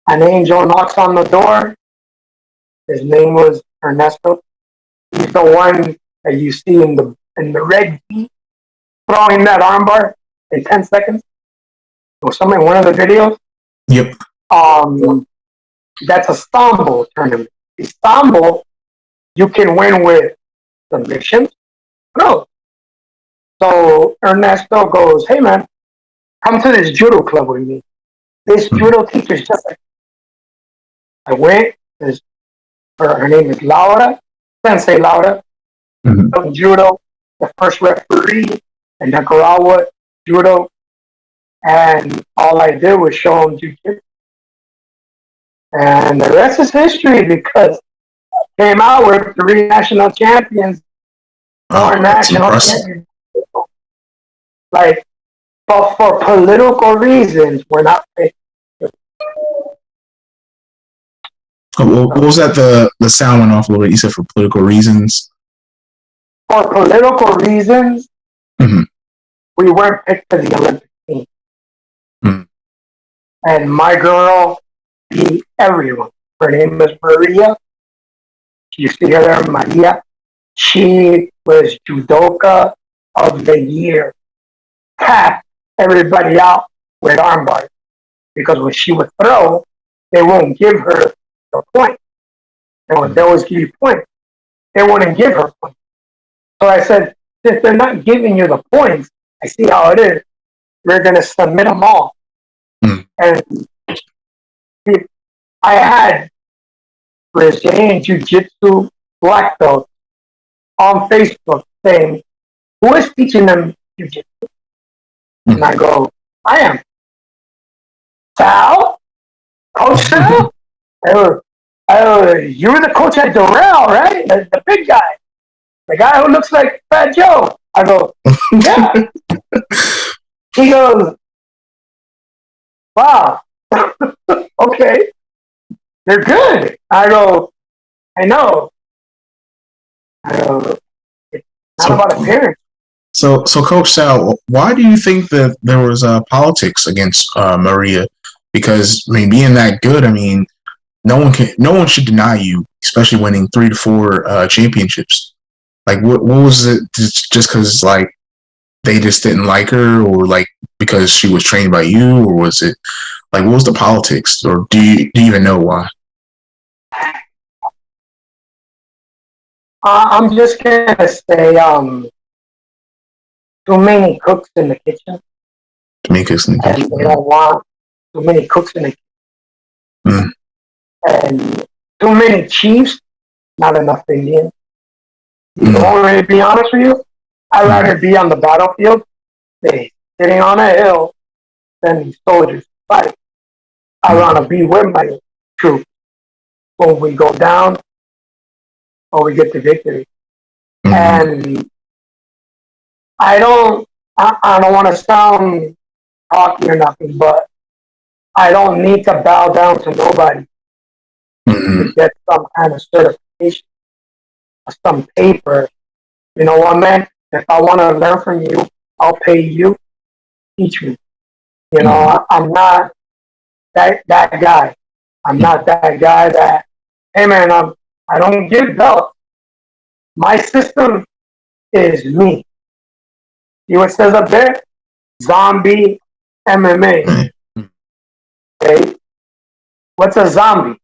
An angel knocks on the door. His name was Ernesto. He's the one that you see in the red jeet throwing that armbar in 10 seconds. Or something in one of the videos. Yep. That's a Sambo tournament. The Sambo, you can win with submissions. No. So Ernesto goes, hey man, come to this judo club with me. This judo teacher's just like, I went, her name is Laura, Sensei Laura, judo, the first referee in Nicaragua, judo, and all I did was show him jiu-jitsu. And the rest is history because I came out with 3 national champions, 4 national champions. Like, but for political reasons, we're not picked. What was that? The sound went off a little bit. You said for political reasons. For political reasons, we weren't picked to the Olympic team. And my girl beat everyone. Her name is Maria. You see her there, Maria. She was judoka of the year. Tapped everybody out with armbars. Because when she would throw, they won't give her the point. They always give you points. They wouldn't give her points. So I said, since they're not giving you the points, I see how it is. We're going to submit them all. And I had Brazilian Jiu Jitsu black belt on Facebook saying, who is teaching them Jiu Jitsu? And I go, I am. Sal? Coach Sal? You were the coach at Doral, right? The big guy. The guy who looks like Fat Joe. I go, yeah. He goes, wow. Okay. They're good. I go, I know. It's not about appearance. So Coach Sal, why do you think that there was politics against Maria? Because I mean, being that good, I mean, no one should deny you, especially winning 3 to 4 championships. Like, what was it? Just because like they just didn't like her, or like because she was trained by you, or was it like what was the politics, or do you even know why? I'm just gonna say, too many cooks in the kitchen. Too many cooks in the kitchen. And they don't want too many cooks in the kitchen. And too many chiefs, not enough Indians. You want me to be honest with you? I'd rather be on the battlefield, sitting on a hill, than these soldiers fight. I want to be with my troops when we go down or we get the victory. And I don't want to sound cocky or nothing, but I don't need to bow down to nobody to get some kind of certification or some paper. You know what, man? If I want to learn from you, I'll pay you. Teach me. You know, I'm not that guy. I'm not that guy that, hey, man, I don't give belts. My system is me. See what it says up there? Zombie MMA. Okay? What's a zombie?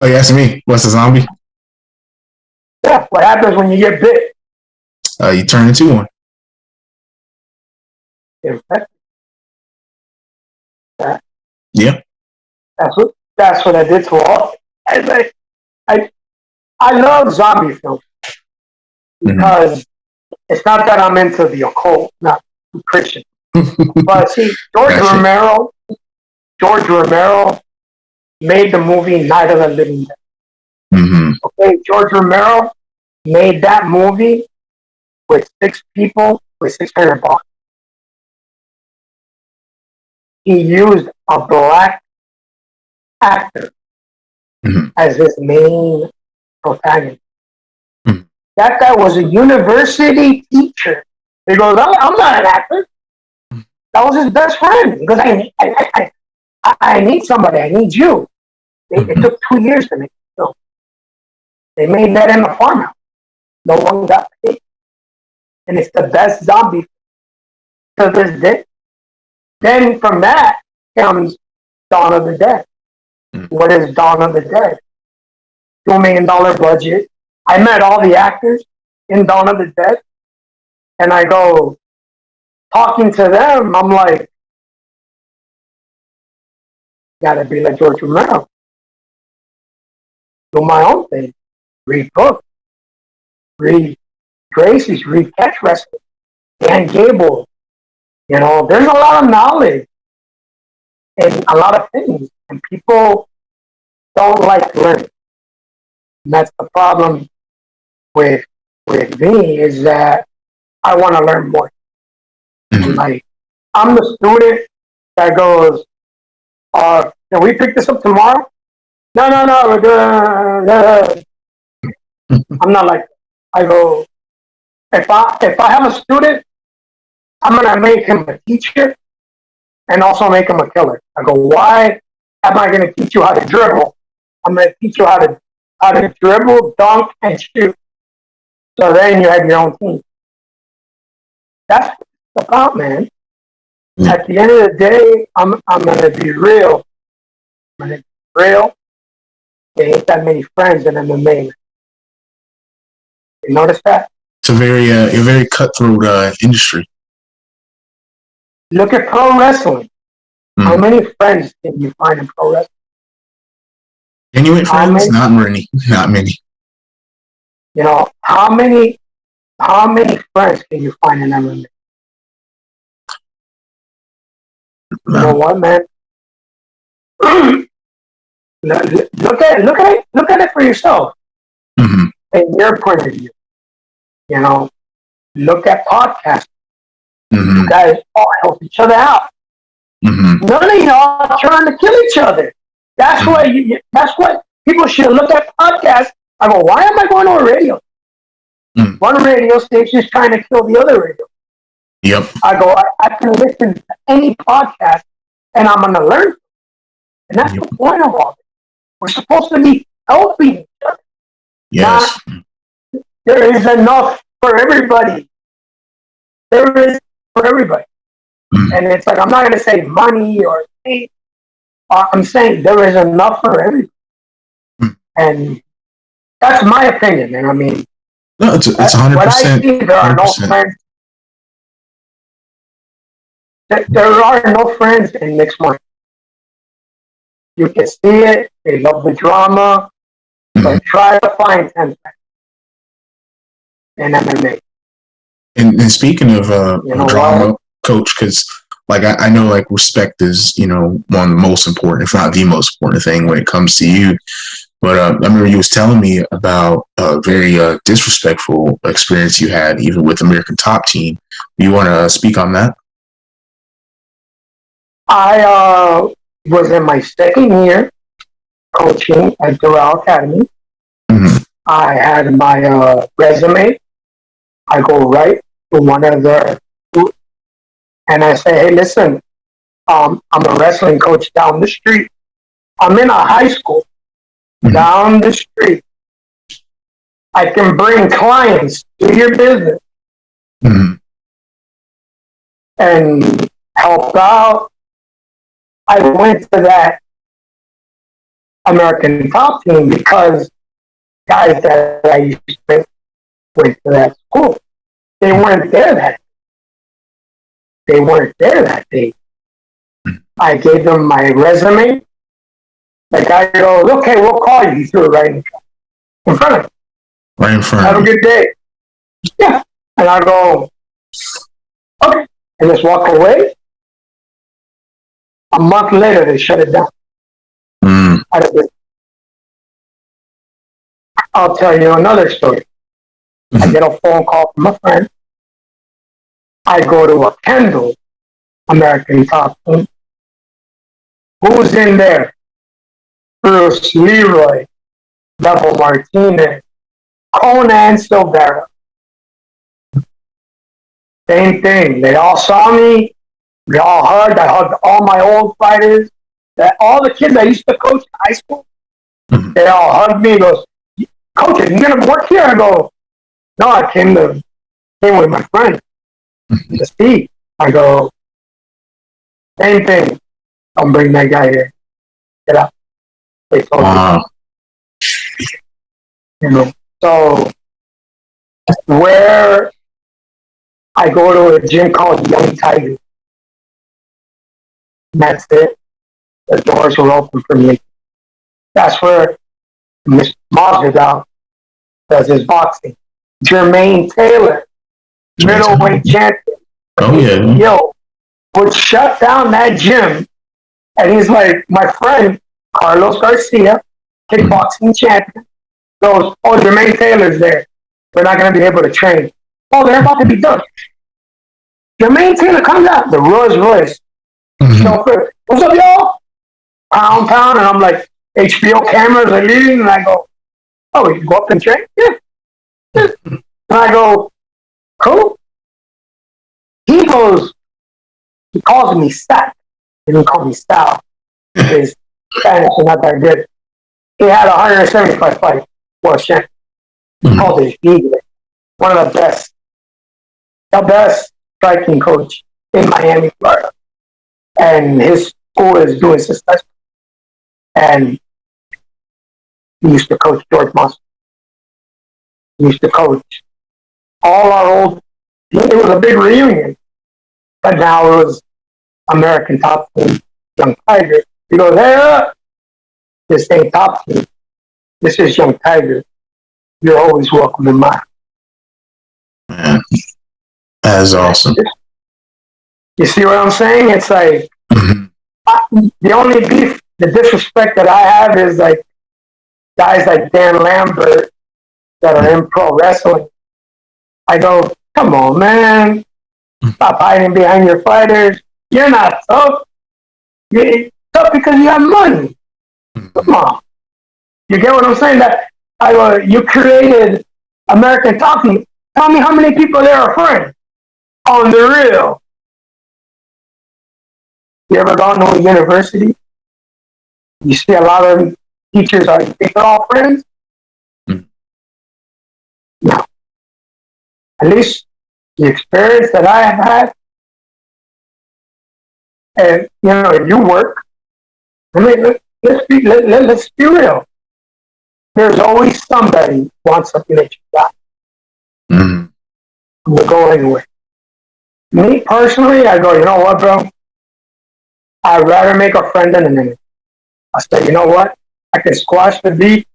Oh, you asking me? What's a zombie? Yeah, what happens when you get bit? You turn into one. Infected. Yeah. That's what I did to all. I love zombie films because it's not that I'm into the occult, not Christian. But see, George Romero made the movie Night of the Living Dead. Okay, George Romero made that movie with 6 people with 600 bucks. He used a black actor as his main protagonist. That guy was a university teacher. He goes, I'm not an actor. That was his best friend. He goes, I need somebody. I need you. It took 2 years to make the film. They made that in a farmhouse. No one got paid. And it's the best zombie to this day. Then from that comes Dawn of the Dead. What is Dawn of the Dead? $2 million budget. I met all the actors in Dawn of the Dead. And I go, talking to them, I'm like, gotta be like George Romero. Do my own thing. Read books. Read Gracie's. Read catch wrestling. Dan Gable. You know, there's a lot of knowledge and a lot of things. And people don't like learning. And that's the problem with me is that I want to learn more. Like, I'm the student that goes, can we pick this up tomorrow? No, we're good. I'm not like that. I go, if I have a student, I'm gonna make him a teacher and also make him a killer. I go, why am I gonna teach you how to dribble? I'm gonna teach you how to dribble, dunk, and shoot. So then you have your own team. That's what it's about, man. At the end of the day, I'm gonna be real. I'm gonna be real. There ain't that many friends in MMA. You notice that? It's a very cutthroat industry. Look at pro wrestling. How many friends can you find in pro wrestling? Genuine friends? Not many. Not many. You know, how many friends can you find in MMA? You know what, man? Look at it for yourself. In your point of view. You know, look at podcasts. You guys all help each other out. None of y'all are trying to kill each other. That's what people should look at podcasts. I go, why am I going to a radio? One radio station is trying to kill the other radio. Yep. I go, I can listen to any podcast and I'm going to learn. And that's the point of all this. We're supposed to be helping each other. Yes. There is enough for everybody. There is for everybody. And it's like, I'm not going to say money or fame. I'm saying there is enough for everybody. And that's my opinion. And I mean, no, it's 100%. What I see, there are 100%. No friends. There are no friends in mixed martial arts. You can see it. They love the drama. But try to find 10 friends in MMA. And speaking of drama, Coach, because like I know like respect is, you know, one of the most important, if not the most important thing when it comes to you. But I remember you was telling me about a very disrespectful experience you had even with American Top Team. Do you want to speak on that? I was in my second year coaching at Doral Academy. I had my resume. I go right to one of the and I say, hey, listen, I'm a wrestling coach down the street. I'm in a high school down the street. I can bring clients to your business and help out, I went to that American top team because guys that I used to play went to that school. They weren't there that day. They weren't there that day. I gave them my resume. The guy goes, okay, we'll call you. He threw it right in front of me. Right in front of me. Have a good day. Yeah. And I go, okay. And just walk away. A month later, they shut it down. I'll tell you another story. I get a phone call from a friend. I go to a Kendall American top team. Who's in there? Bruce Leroy, Devil Martinez, Conan Silvera. Same thing. They all saw me. We all hugged. I hugged all my old fighters. All the kids I used to coach in high school, they all hugged me. Goes, Coach, are you going to work here? I go, no, I came with my friend to see. I go, same thing. Don't bring that guy here. Get out. They told me. You know, so where I go to a gym called Young Tiger. That's it. The doors were open for me. That's where Mr. Masvidal does his boxing. Jermaine Taylor, middleweight champion. Oh, yeah. Yo, would shut down that gym. And he's like, my friend, Carlos Garcia, kickboxing champion, goes, oh, Jermaine Taylor's there. We're not going to be able to train. Oh, they're about to be done. Jermaine Taylor comes out, the Rolls Royce. What's up, y'all? Pound, and I'm like, HBO cameras are leaving, and I go, oh, we can go up and train? Yeah. And I go, cool. He goes, he calls me Stack. He didn't call me Sal. His Spanish is not that good. He had 175 fights, world champion. He called it Eagle. One of the best striking coach in Miami, Florida. And his school is doing successful. And he used to coach George Monson. He used to coach all our old. It was a big reunion, but now it was American top team, Young Tiger. He goes, hey, this ain't top team. This is Young Tiger. You're always welcome in mine. Man, that's awesome. You see what I'm saying? It's like the only beef, the disrespect that I have is like guys like Dan Lambert that are in pro wrestling. I go, come on, man. Stop hiding behind your fighters. You're not tough. You're tough because you have money. Come on. You get what I'm saying? That you created American Top Team. Tell me how many people there are friends. On the real. You ever gone to a university? You see a lot of teachers they're all friends? No. At least the experience that I have had, and you work. I mean, let's be real. There's always somebody who wants something that you got. We'll go anywhere. Me personally, I go, you know what, bro? I'd rather make a friend than an enemy. I said, you know what? I can squash the beat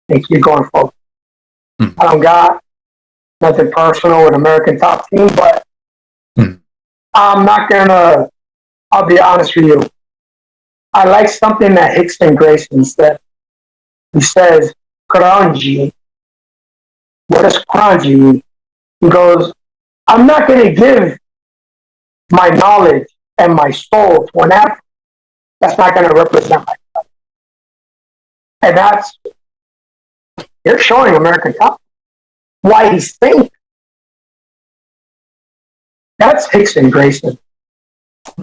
and keep going forward. I don't got nothing personal with American Top Team, but I'm not gonna. I'll be honest with you. I like something that Hickson Grayson said. He says, "Kranji." What does Kranji mean? He goes, "I'm not gonna give my knowledge and my soul to an athlete that's not gonna represent myself." And that's you're showing American Top. Why he's saying that's Hickson Grayson.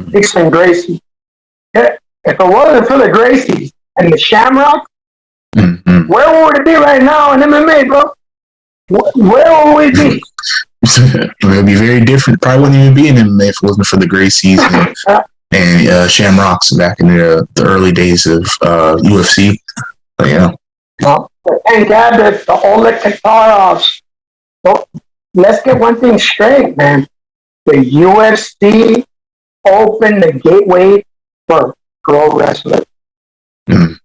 Hickson Gracie. If it wasn't for the Gracies and the Shamrock, where would it be right now in MMA, bro? Where would we be? It would be very different. Probably wouldn't even be in MMA if it wasn't for the Gracies and Shamrocks back in the early days of UFC. But yeah. No. And Gabbett, the Oleg Tatarovs. So let's get one thing straight, man. The UFC opened the gateway for pro wrestlers,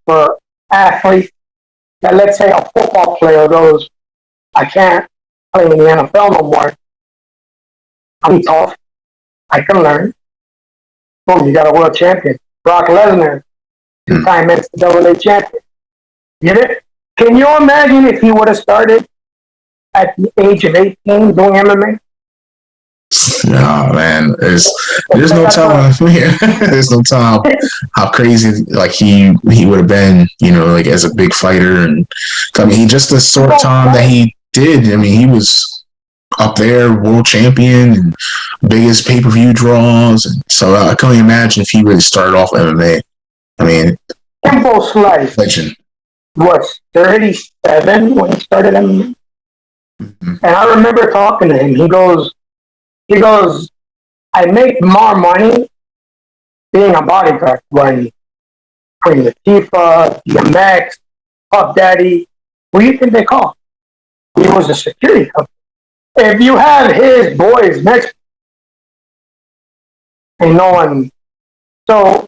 for athletes. That let's say a football player goes, I can't play in the NFL no more. I'm tough. I can learn. Boom, you got a world champion. Brock Lesnar, two-time NCAA champion. Get it? Can you imagine if he would have started at the age of 18 doing MMA? No, man. There's no telling. There's no telling how crazy like he would have been, you know, like as a big fighter. And I mean, he just the short time that he did. I mean, he was up there, world champion and biggest pay-per-view draws. And so I can only imagine if he really started off MMA. I mean, Kimbo Slice legend. Was 37 when he started MMA. And I remember talking to him. He goes, I make more money being a bodyguard when Queen Latifah, DMX, Puff Daddy. Who do you think they call? He was a security company. If you have his boys next, and no one, so,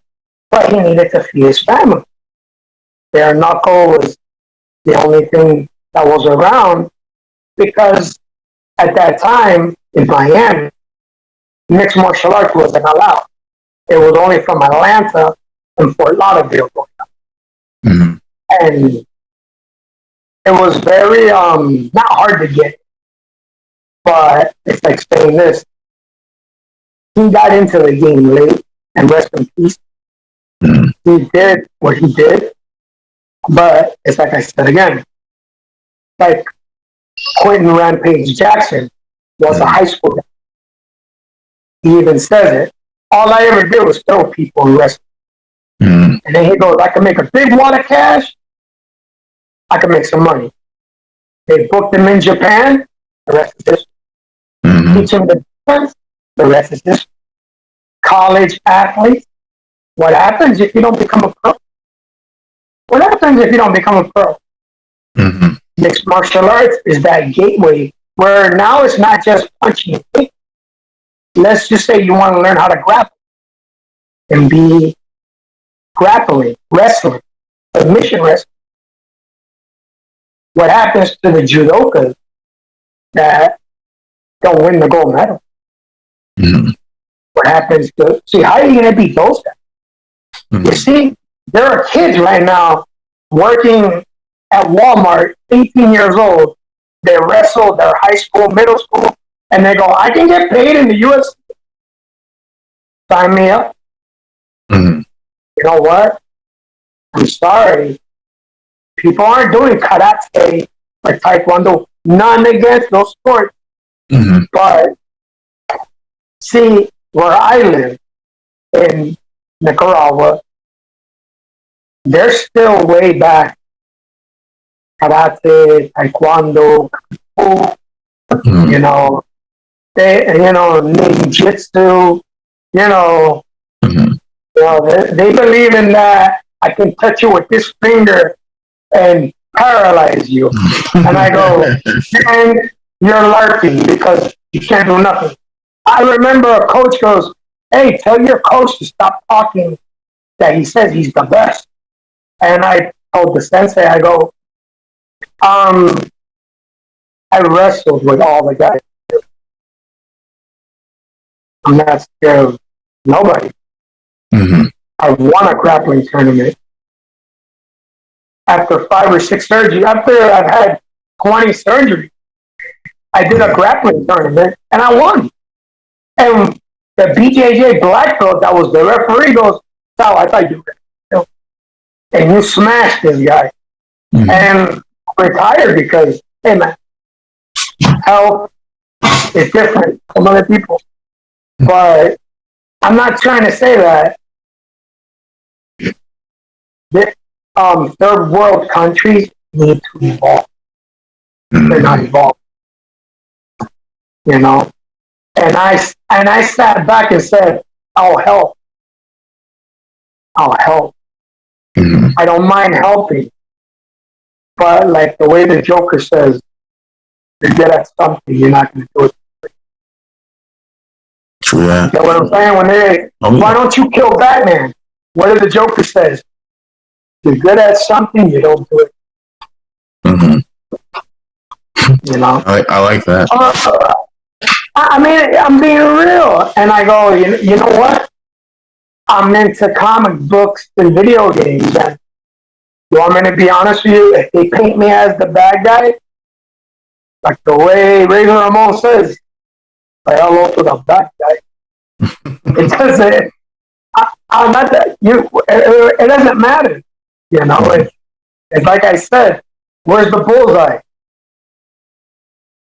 but he needed to feed his family. Bare knuckle was the only thing that was around because at that time in Miami, mixed martial arts wasn't allowed. It was only from Atlanta and Fort Lauderdale. And it was very, not hard to get, but it's like saying this. He got into the game late, and rest in peace. He did what he did. But it's like I said again, like Quentin Rampage Jackson was a high school guy. He even says it. All I ever did was throw people and wrestle. And then he goes, I can make a big wad of cash. I can make some money. They booked him in Japan. The rest is history. Teach him the defense. The rest is history. College athletes. What happens if you don't become a pro? What happens if you don't become a pro? Mixed martial arts is that gateway where now it's not just punching and kicking. Let's just say you want to learn how to grapple and be grappling, wrestling, submission wrestling. What happens to the judokas that don't win the gold medal? What happens to, see, how are you going to beat those guys? You see, there are kids right now working at Walmart, 18 years old. They wrestle, they're high school, middle school, and they go, I can get paid in the UFC. Sign me up. You know what? I'm sorry. People aren't doing karate or taekwondo. None against those sports. But see, where I live in Nicaragua, they're still way back. Karate, taekwondo, you know, ninjutsu, they believe in that. I can touch you with this finger and paralyze you. And I go, and you're LARPing because you can't do nothing. I remember a coach goes, hey, tell your coach to stop talking that he says he's the best. And I told the sensei, I go, I wrestled with all the guys. I'm not scared of nobody. I won a grappling tournament. After 5 or 6 surgeries, after I've had 20 surgeries, I did a grappling tournament and I won. And the BJJ black belt that was the referee goes, Sal, I thought you were, and you smashed this guy. And retired because, hey man, health is different from other people. But I'm not trying to say that third world countries need to evolve. They're not evolved. And I sat back and said, oh hell, I'll help. I don't mind helping. But like the way the Joker says, you're good at something, you're not going to do it. True that. You know what I'm saying? When they, why don't you kill Batman? What did the Joker says? You're good at something, you don't do it. You know? I like that. I mean, I'm being real. And I go, you know what? I'm into comic books and video games. And you want me to be honest with you? If they paint me as the bad guy, like the way Razor Ramon says, say hello to the bad guy. It doesn't. I'm not that. It doesn't matter. You know, it's like I said. Where's the bullseye?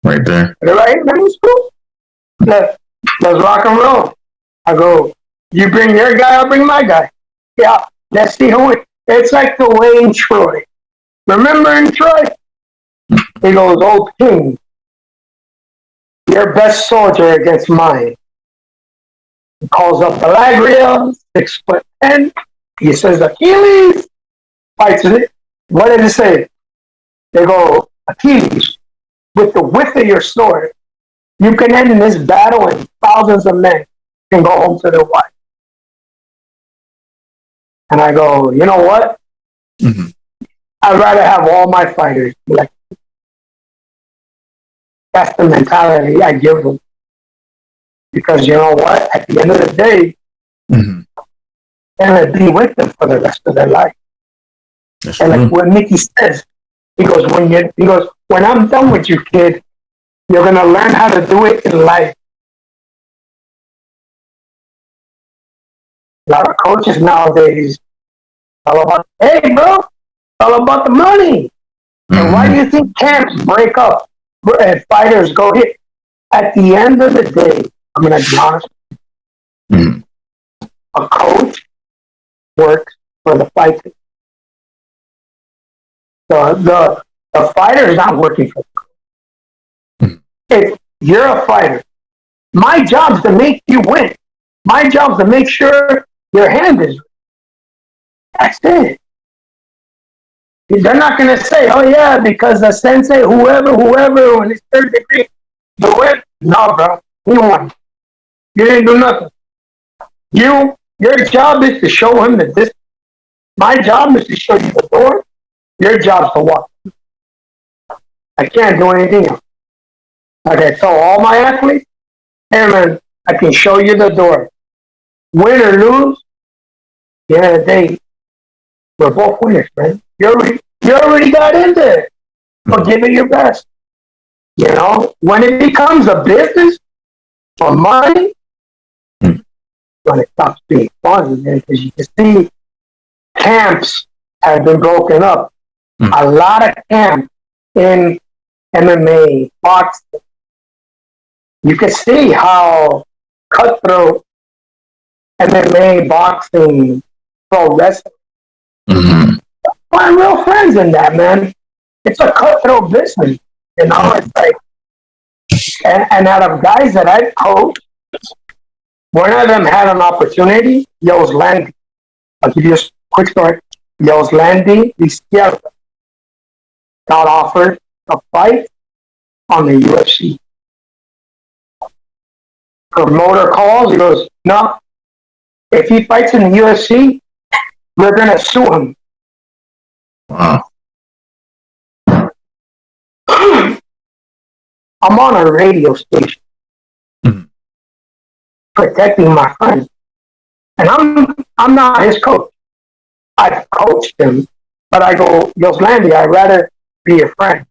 Right there. Right? That's cool. Let's rock and roll. I go. You bring your guy, I'll bring my guy. Yeah. Let's see who. It's like the way in Troy. Remember in Troy? He goes, "Old King, your best soldier against mine." He calls up Pelagria, 6'10". He says, "Achilles fights it." What did it say? They go, "Achilles, with the width of your sword, you can end this battle and thousands of men can go home to their wives." And I go, you know what? I'd rather have all my fighters be like, that's the mentality I give them. Because you know what? At the end of the day, they're going to be with them for the rest of their life. That's and like what Mickey says, he goes, when I'm done with you, kid, you're going to learn how to do it in life. A lot of coaches nowadays, all about, hey, bro, all about the money. And why do you think camps break up and fighters go hit? At the end of the day, I'm going to be honest, a coach works for the fighter. The fighter is not working for the coach. If you're a fighter, my job's to make you win. My job's to make sure your hand is. That's it. They're not going to say, oh, yeah, because the sensei, whoever, when it's third degree, do it. No, bro. You won. You didn't do nothing. Your job is to show him the distance. My job is to show you the door. Your job's to walk. I can't do anything else. Like I tell all my athletes, hey, man, I can show you the door. Win or lose, at the end of the day, we're both winners, man. You already got in there. So give it your best. You know, when it becomes a business or money, when it stops being fun, because you can see camps have been broken up. A lot of camps in MMA, boxing. You can see how cutthroat MMA, boxing, pro wrestling. Find real friends in that, man. It's a cutthroat business. You know, it's like, and out of guys that I've coached, one of them had an opportunity. Yos Landy. I'll give you a quick story. Yos Landy, Izquierda, got offered a fight on the UFC. Promoter calls. He goes, no. If he fights in the UFC, we're gonna sue him. Wow. I'm on a radio station protecting my friend. And I'm not his coach. I've coached him, but I go, Yoslandy, I'd rather be your friend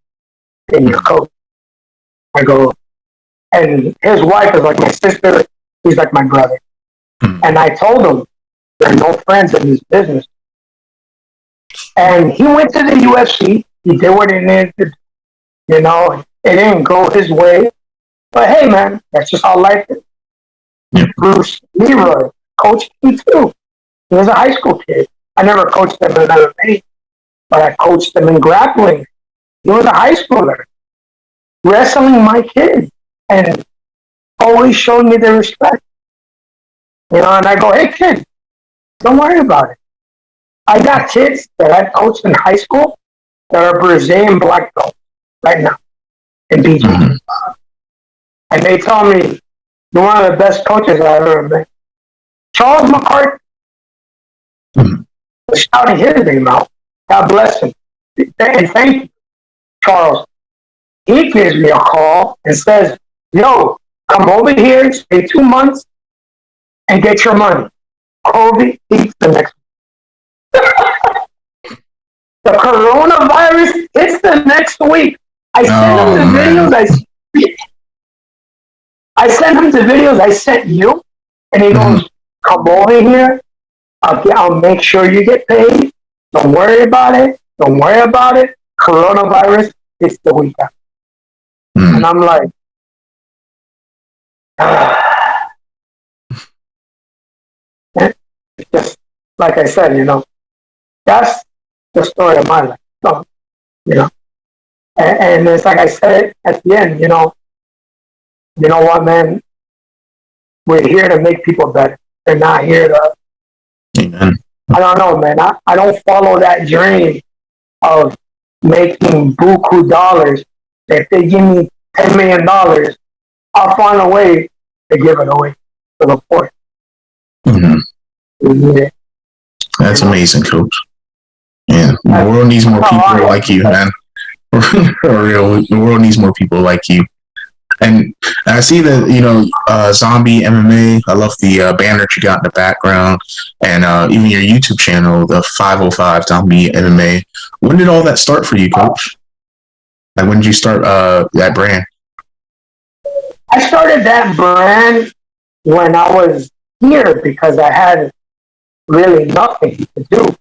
than your coach. I go, and his wife is like my sister, he's like my brother. And I told him, there are no friends in this business. And he went to the UFC, he did what he needed to do. You know, it didn't go his way. But hey, man, that's just how life is. Bruce Leroy coached me too. He was a high school kid. I never coached him in MMA, but I coached him in grappling. He was a high schooler. Wrestling my kid. And always showed me the respect. You know, and I go, hey, kid, don't worry about it. I got kids that I coached in high school that are Brazilian black belts right now in BJ. Mm-hmm. And they tell me, you're one of the best coaches I've ever been. Charles McCarthy, shouting his name out. God bless him. And thank you, Charles. He gives me a call and says, yo, come over here, stay 2 months, and get your money. COVID eats the next week. The coronavirus hits the next week. I sent him the videos. I sent him the videos I sent you, and he goes, come over here. I'll make sure you get paid. Don't worry about it. Don't worry about it. Coronavirus hits the week after. And I'm like, just like I said, that's the story of my life. So, and it's like I said at the end, you know what, man? We're here to make people better. We're not here to. Amen. I don't know, man. I don't follow that dream of making buku dollars. If they give me $10 million, I'll find a way to give it away to the poor. Mm-hmm. That's amazing, Coach. Yeah, the world needs more people like you, man. For real, the world needs more people like you. And I see that, Zombie MMA, I love the banner that you got in the background, and even your YouTube channel, the 505 Zombie MMA. When did all that start for you, Coach? Like, when did you start that brand? I started that brand when I was here because I had really nothing to do.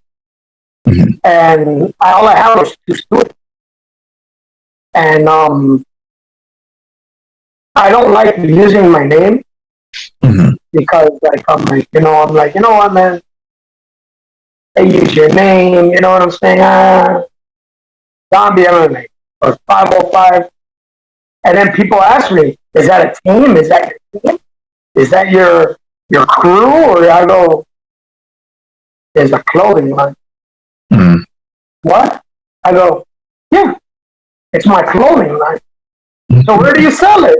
Mm-hmm. And all I had was 2 students. And I don't like using my name because I'm like, you know what, man? They use your name, you know what I'm saying? Zombie MMA or 505. And then people ask me, is that a team? Is that your team? Is that your crew? Or I go, there's a clothing line. Mm-hmm. What? I go, yeah, it's my clothing line. So where do you sell it?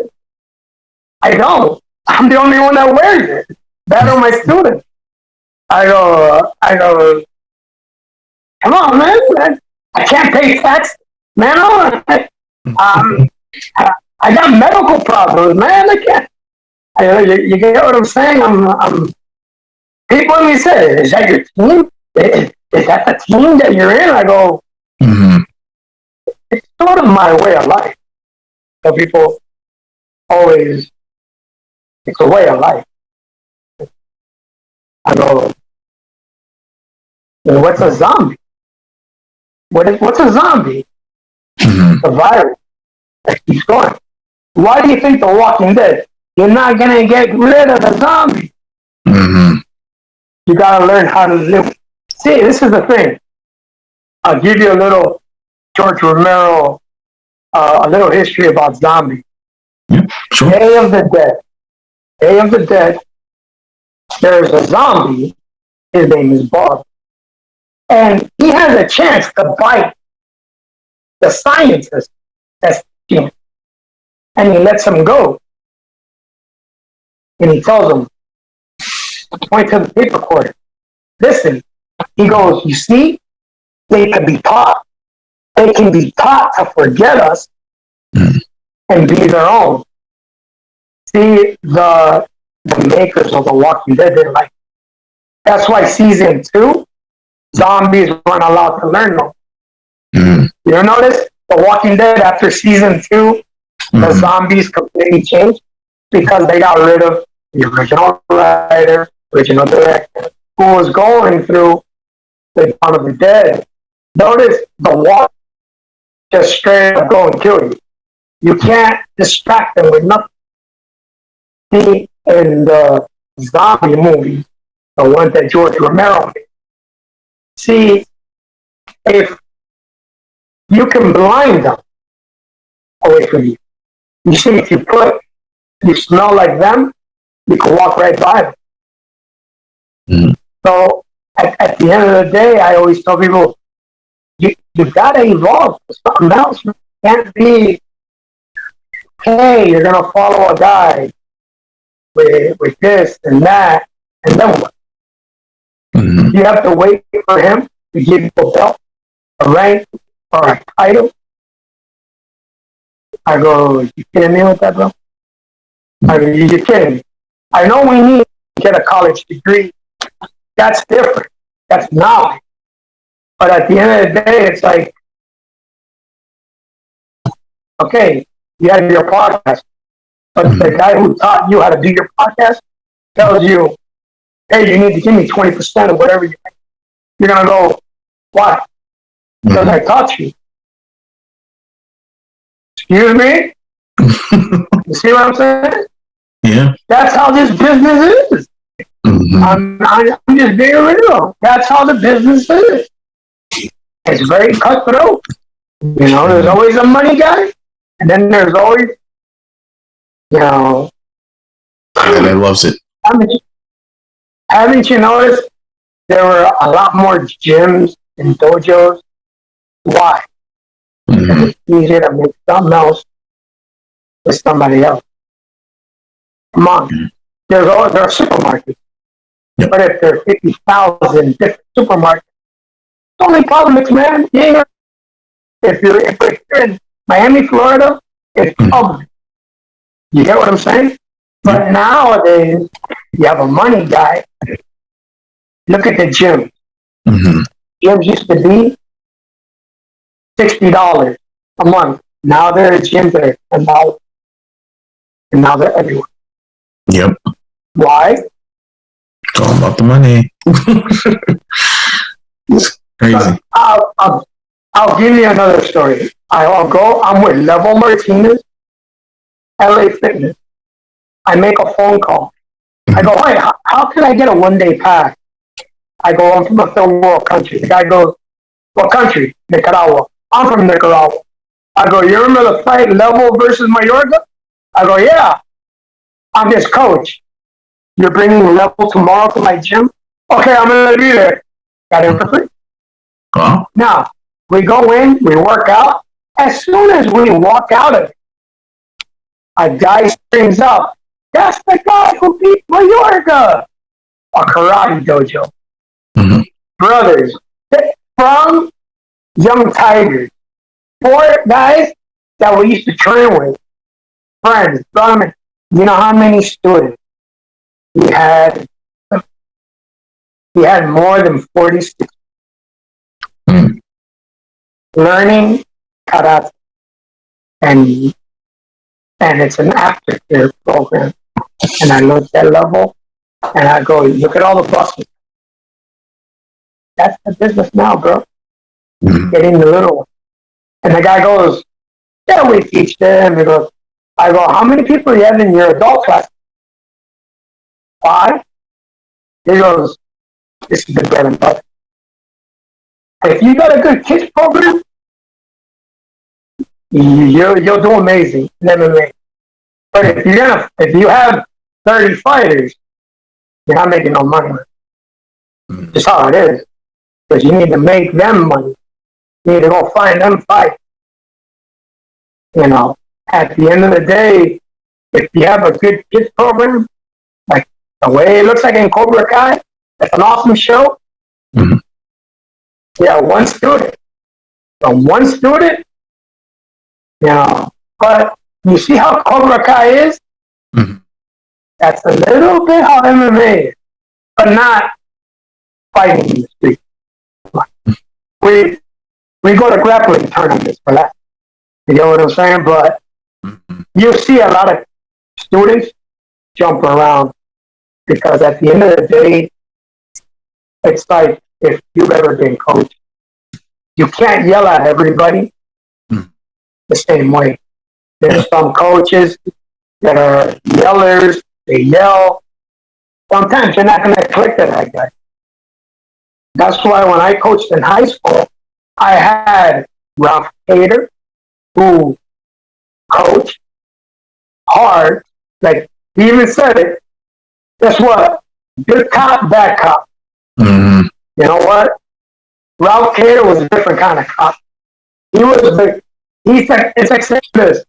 I don't. I'm the only one that wears it. That are my students. I go, come on, man. I can't pay tax. Man, I got medical problems, man. I can't. You get what I'm saying? People when me say, is that your team? Is that the team that you're in? I go, it's sort of my way of life. So people always, it's a way of life. I go, what's a zombie? What's a zombie? It's a virus that keeps going. Why do you think The Walking Dead? You're not going to get rid of the zombie. Mm-hmm. You got to learn how to live. See, this is the thing. I'll give you a little George Romero, a little history about zombies. Yeah, sure. Day of the Dead. There's a zombie. His name is Bob. And he has a chance to bite the scientist that's teaching him. And he lets him go. And he tells him, point to the tape recorder. Listen, he goes, you see, they can be taught. They can be taught to forget us and be their own. See, the makers of The Walking Dead, they're like, that's why season 2, zombies weren't allowed to learn them. You notice The Walking Dead after season 2, the zombies completely changed because they got rid of the original writer, original director, who was going through the Dawn of the Dead. Notice the walk just straight up go and kill you. You can't distract them with nothing. See, in the zombie movies, the one that George Romero made, see, if you can blind them away from you. You see, if you smell like them, you can walk right by them. So at the end of the day, I always tell people, you gotta evolve to something else. You can't be, hey, you're gonna follow a guy with this and that, and then what? You have to wait for him to give you a belt, a rank, or a title. I go, you kidding me with that, bro? I go, you're kidding me. I know we need to get a college degree. That's different. That's knowledge. But at the end of the day, it's like, okay, you have your podcast, but the guy who taught you how to do your podcast tells you, hey, you need to give me 20% of whatever you make. You're going to go, why? Because I taught you. Excuse me? You see what I'm saying? Yeah. That's how this business is. I'm just being real. That's how the business is. It's very cutthroat. You know, there's always a money guy, and then there's always, you know, that loves it. Haven't you noticed there were a lot more gyms and dojos? Why? Because it's easier to make something else with somebody else. Come on. There are supermarkets. Yep. But if there are 50,000 different supermarkets, it's only Publix, man. Yeah. If you're in Miami, Florida, it's Publix. You get what I'm saying? But nowadays, you have a money guy. Look at the gym. Gyms used to be $60 a month. Now there are gyms that are $10. And now they're everywhere. Yep. Why? It's all about the money. It's crazy. I'll give you another story. I'm with Level Martinez, LA Fitness. I make a phone call. I go, hey, how can I get a 1-day pass? I go, I'm from a third world country. The guy goes, what country? Nicaragua. I'm from Nicaragua. I go, you remember the fight Level versus Mayorga? I go, yeah. I'm his coach. You're bringing Level tomorrow to my gym? Okay, I'm going to be there. Got him for free. Wow. Now, we go in, we work out. As soon as we walk out of it, a guy screams out, that's the guy who beat Mayorga. A karate dojo. Brothers from Young Tigers. 4 guys that we used to train with. Friends. You know how many students? He had more than 46 learning karate. And it's an aftercare program. And I looked at Level and I go, look at all the buses. That's the business now, bro. Getting the little one. And the guy goes, yeah, we teach them. I go, how many people do you have in your adult class? 5. He goes, this is the bread and butter. If you got a good kids program, you'll do amazing in MMA. But if you have 30 fighters, you're not making no money. That's how it is. Because you need to make them money. You need to go find them fight. You know, at the end of the day, if you have a good kids program, like the way it looks like in Cobra Kai, that's an awesome show. Yeah, one student. From one student, you know, but you see how Cobra Kai is? That's a little bit how MMA is, but not fighting in the street. We go to grappling tournaments for that. You know what I'm saying? But you see a lot of students jump around because at the end of the day, it's like if you've ever been coached, you can't yell at everybody the same way. There's some coaches that are yellers, they yell. Sometimes you're not going to click to that guy. That's why when I coached in high school, I had Ralph Cater, who coached hard. Like, he even said it. Guess what? Good cop, bad cop. You know what? Ralph Cater was a different kind of cop. He was a big, it's like this.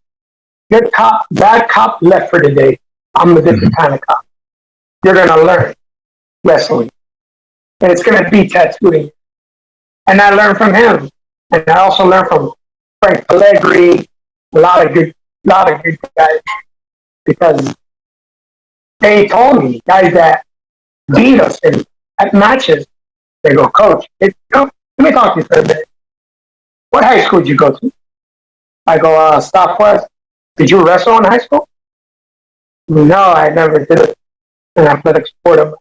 Good cop, bad cop, left for the day. I'm a different kind of cop. You're going to learn wrestling. And it's going to be tattooing. And I learned from him. And I also learned from Frank Pellegrini, a lot of good guys. Because they told me, guys that beat us at matches, they go, Coach, let me talk to you for a minute. What high school did you go to? I go, Southwest. Did you wrestle in high school? No, I never did an athletic sport.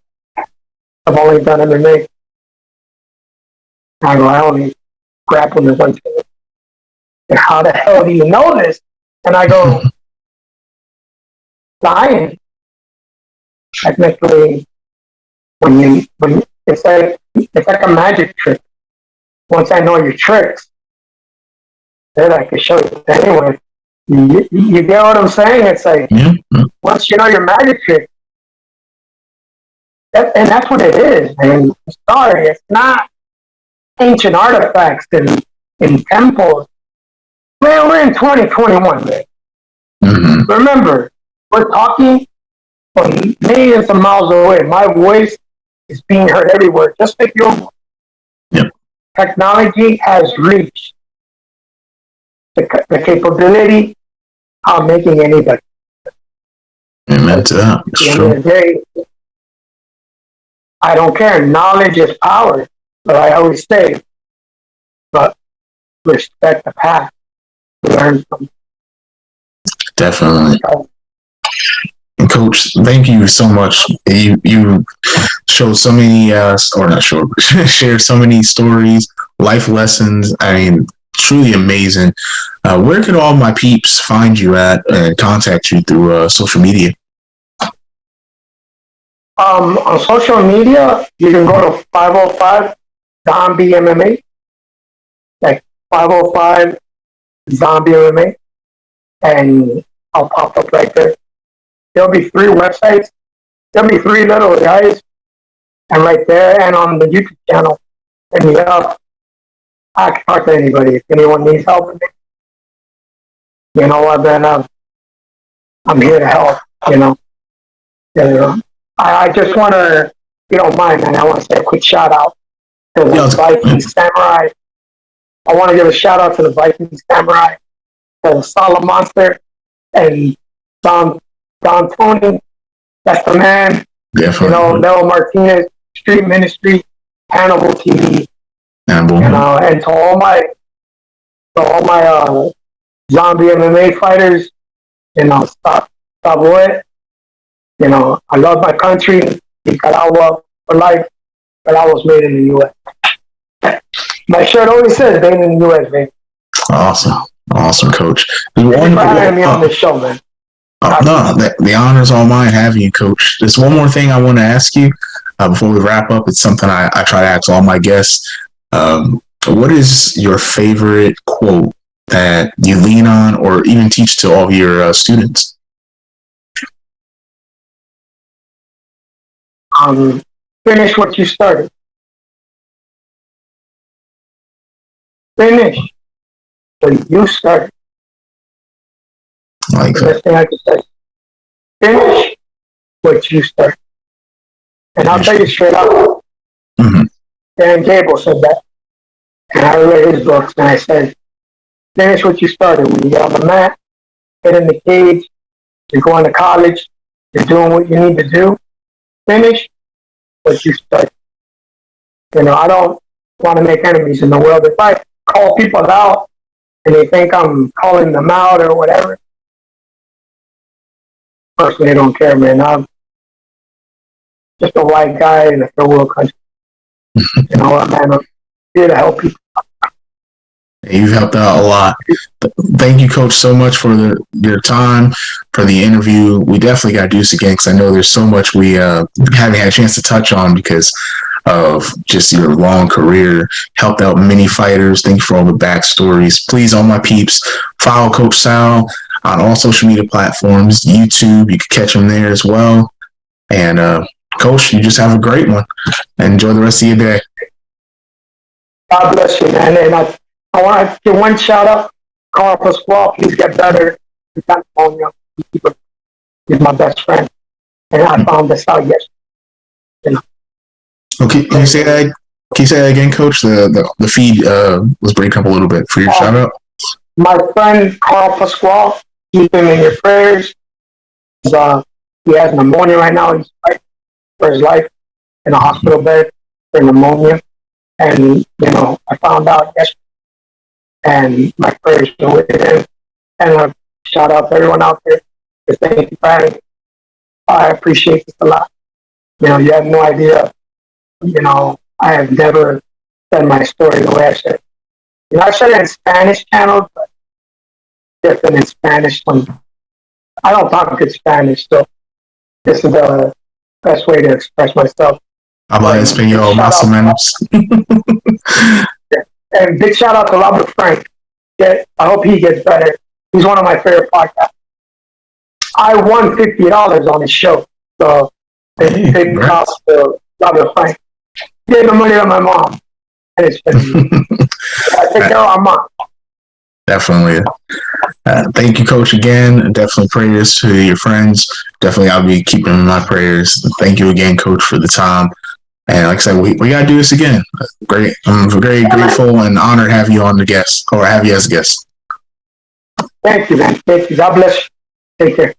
I've only done MMA. I go, I only grappled in one thing. And how the hell do you know this? And I go, lying. Technically, when it's like a magic trick. Once I know your tricks, then I can show you. Anyway, you get what I'm saying? It's like, once you know your magic trick, and that's what it is, man. Sorry, it's not ancient artifacts in temples. Man, we're in 2021, man. Mm-hmm. Remember, we're talking from millions of miles away. My voice is being heard everywhere, just like your voice. Yep. Technology has reached the capability of making anybody. Amen to that. It's true. I don't care. Knowledge is power, but I always say, but respect the past. Learn from. Definitely. And Coach, thank you so much. You showed so many, or not showed, shared so many stories, life lessons. I mean, truly amazing. Where can all my peeps find you at and contact you through social media? On social media, you can go to 505 Zombie MMA, like 505 Zombie MMA, and I'll pop up right there. There'll be 3 websites. There'll be 3 little guys, and right there, and on the YouTube channel. And I can talk to anybody if anyone needs help with it. You know what, man? I'm here to help. You know. I just want to, if you don't mind, man, I want to say a quick shout out to the Viking Samurai. I want to give a shout out to the Viking Samurai, to the Solid Monster, and Don Tony. That's the man. Definitely. You know, Leo Martinez, Street Ministry, Hannibal TV. Hannibal. You know, and to all my zombie MMA fighters, you know, stop it. You know, I love my country, Nicaragua for life, but I was made in the U.S. My shirt always says made in the U.S., baby. Awesome, Coach. Thanks for having me on this show, man. No, the honor's all mine having you, Coach. There's one more thing I want to ask you before we wrap up. It's something I try to ask all my guests. What is your favorite quote that you lean on or even teach to all of your students? Finish what you started. Finish what you started. Like the best thing I can say. Finish what you started. And I'll tell you straight up. Mm-hmm. Dan Gable said that. And I read his books and I said, finish what you started. When you get on the mat, get in the cage, you're going to college, you're doing what you need to do. Finish what you started. You know, I don't want to make enemies in the world. If I call people out and they think I'm calling them out or whatever, personally, I don't care, man. I'm just a white guy in a third world country. You know what, man? I'm here to help people. You've helped out a lot. Thank you, Coach, so much for your time, for the interview. We definitely got to do this again because I know there's so much we haven't had a chance to touch on because of just your long career. Helped out many fighters. Thank you for all the backstories. Please, all my peeps, follow Coach Sal on all social media platforms. YouTube, you can catch him there as well. And Coach, you just have a great one. And enjoy the rest of your day. God bless you, man. And I want to give one shout out. Carl Pasquale, please get better. He's got pneumonia. He's my best friend. And I found this out yesterday. You know. Okay, can you say that? Can you say that again, Coach? The feed was breaking up a little bit for your shout out. My friend Carl Pasquale, keep him in your prayers. He has pneumonia right now. He's fighting for his life in a hospital bed for pneumonia. And, you know, I found out yesterday. And my prayers are with him. And shout out to everyone out there. Thank you for having me. I appreciate this a lot. You know, you have no idea. You know, I have never said my story the way I said it. You know, I said it in Spanish channels, but different in Spanish. I don't talk good Spanish, so this is the best way to express myself. Habla español más o menos. And big shout out to Robert Frank. I hope he gets better. He's one of my favorite podcasts. I won $50 on his show. So big props to Robert Frank. He gave the money to my mom. And it's been I take care of my mom. Definitely. Thank you, Coach, again. Definitely prayers to your friends. Definitely I'll be keeping in my prayers. Thank you again, Coach, for the time. And like I said, we got to do this again. Great. I'm very grateful and honored to have you on the guest, or have you as a guest. Thank you, man. Thank you. God bless you. Take care.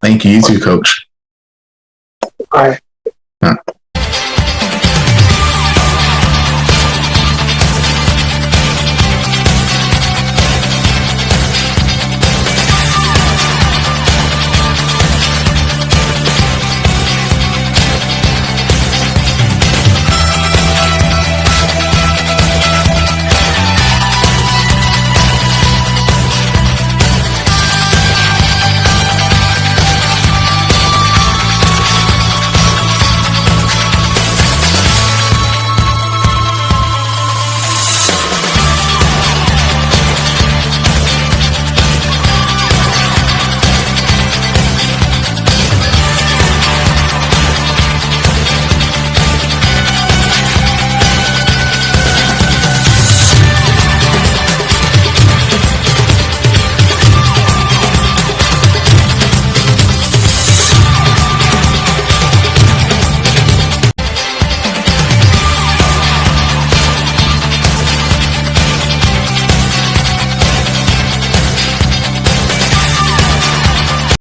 Thank you. You too, Coach. All right.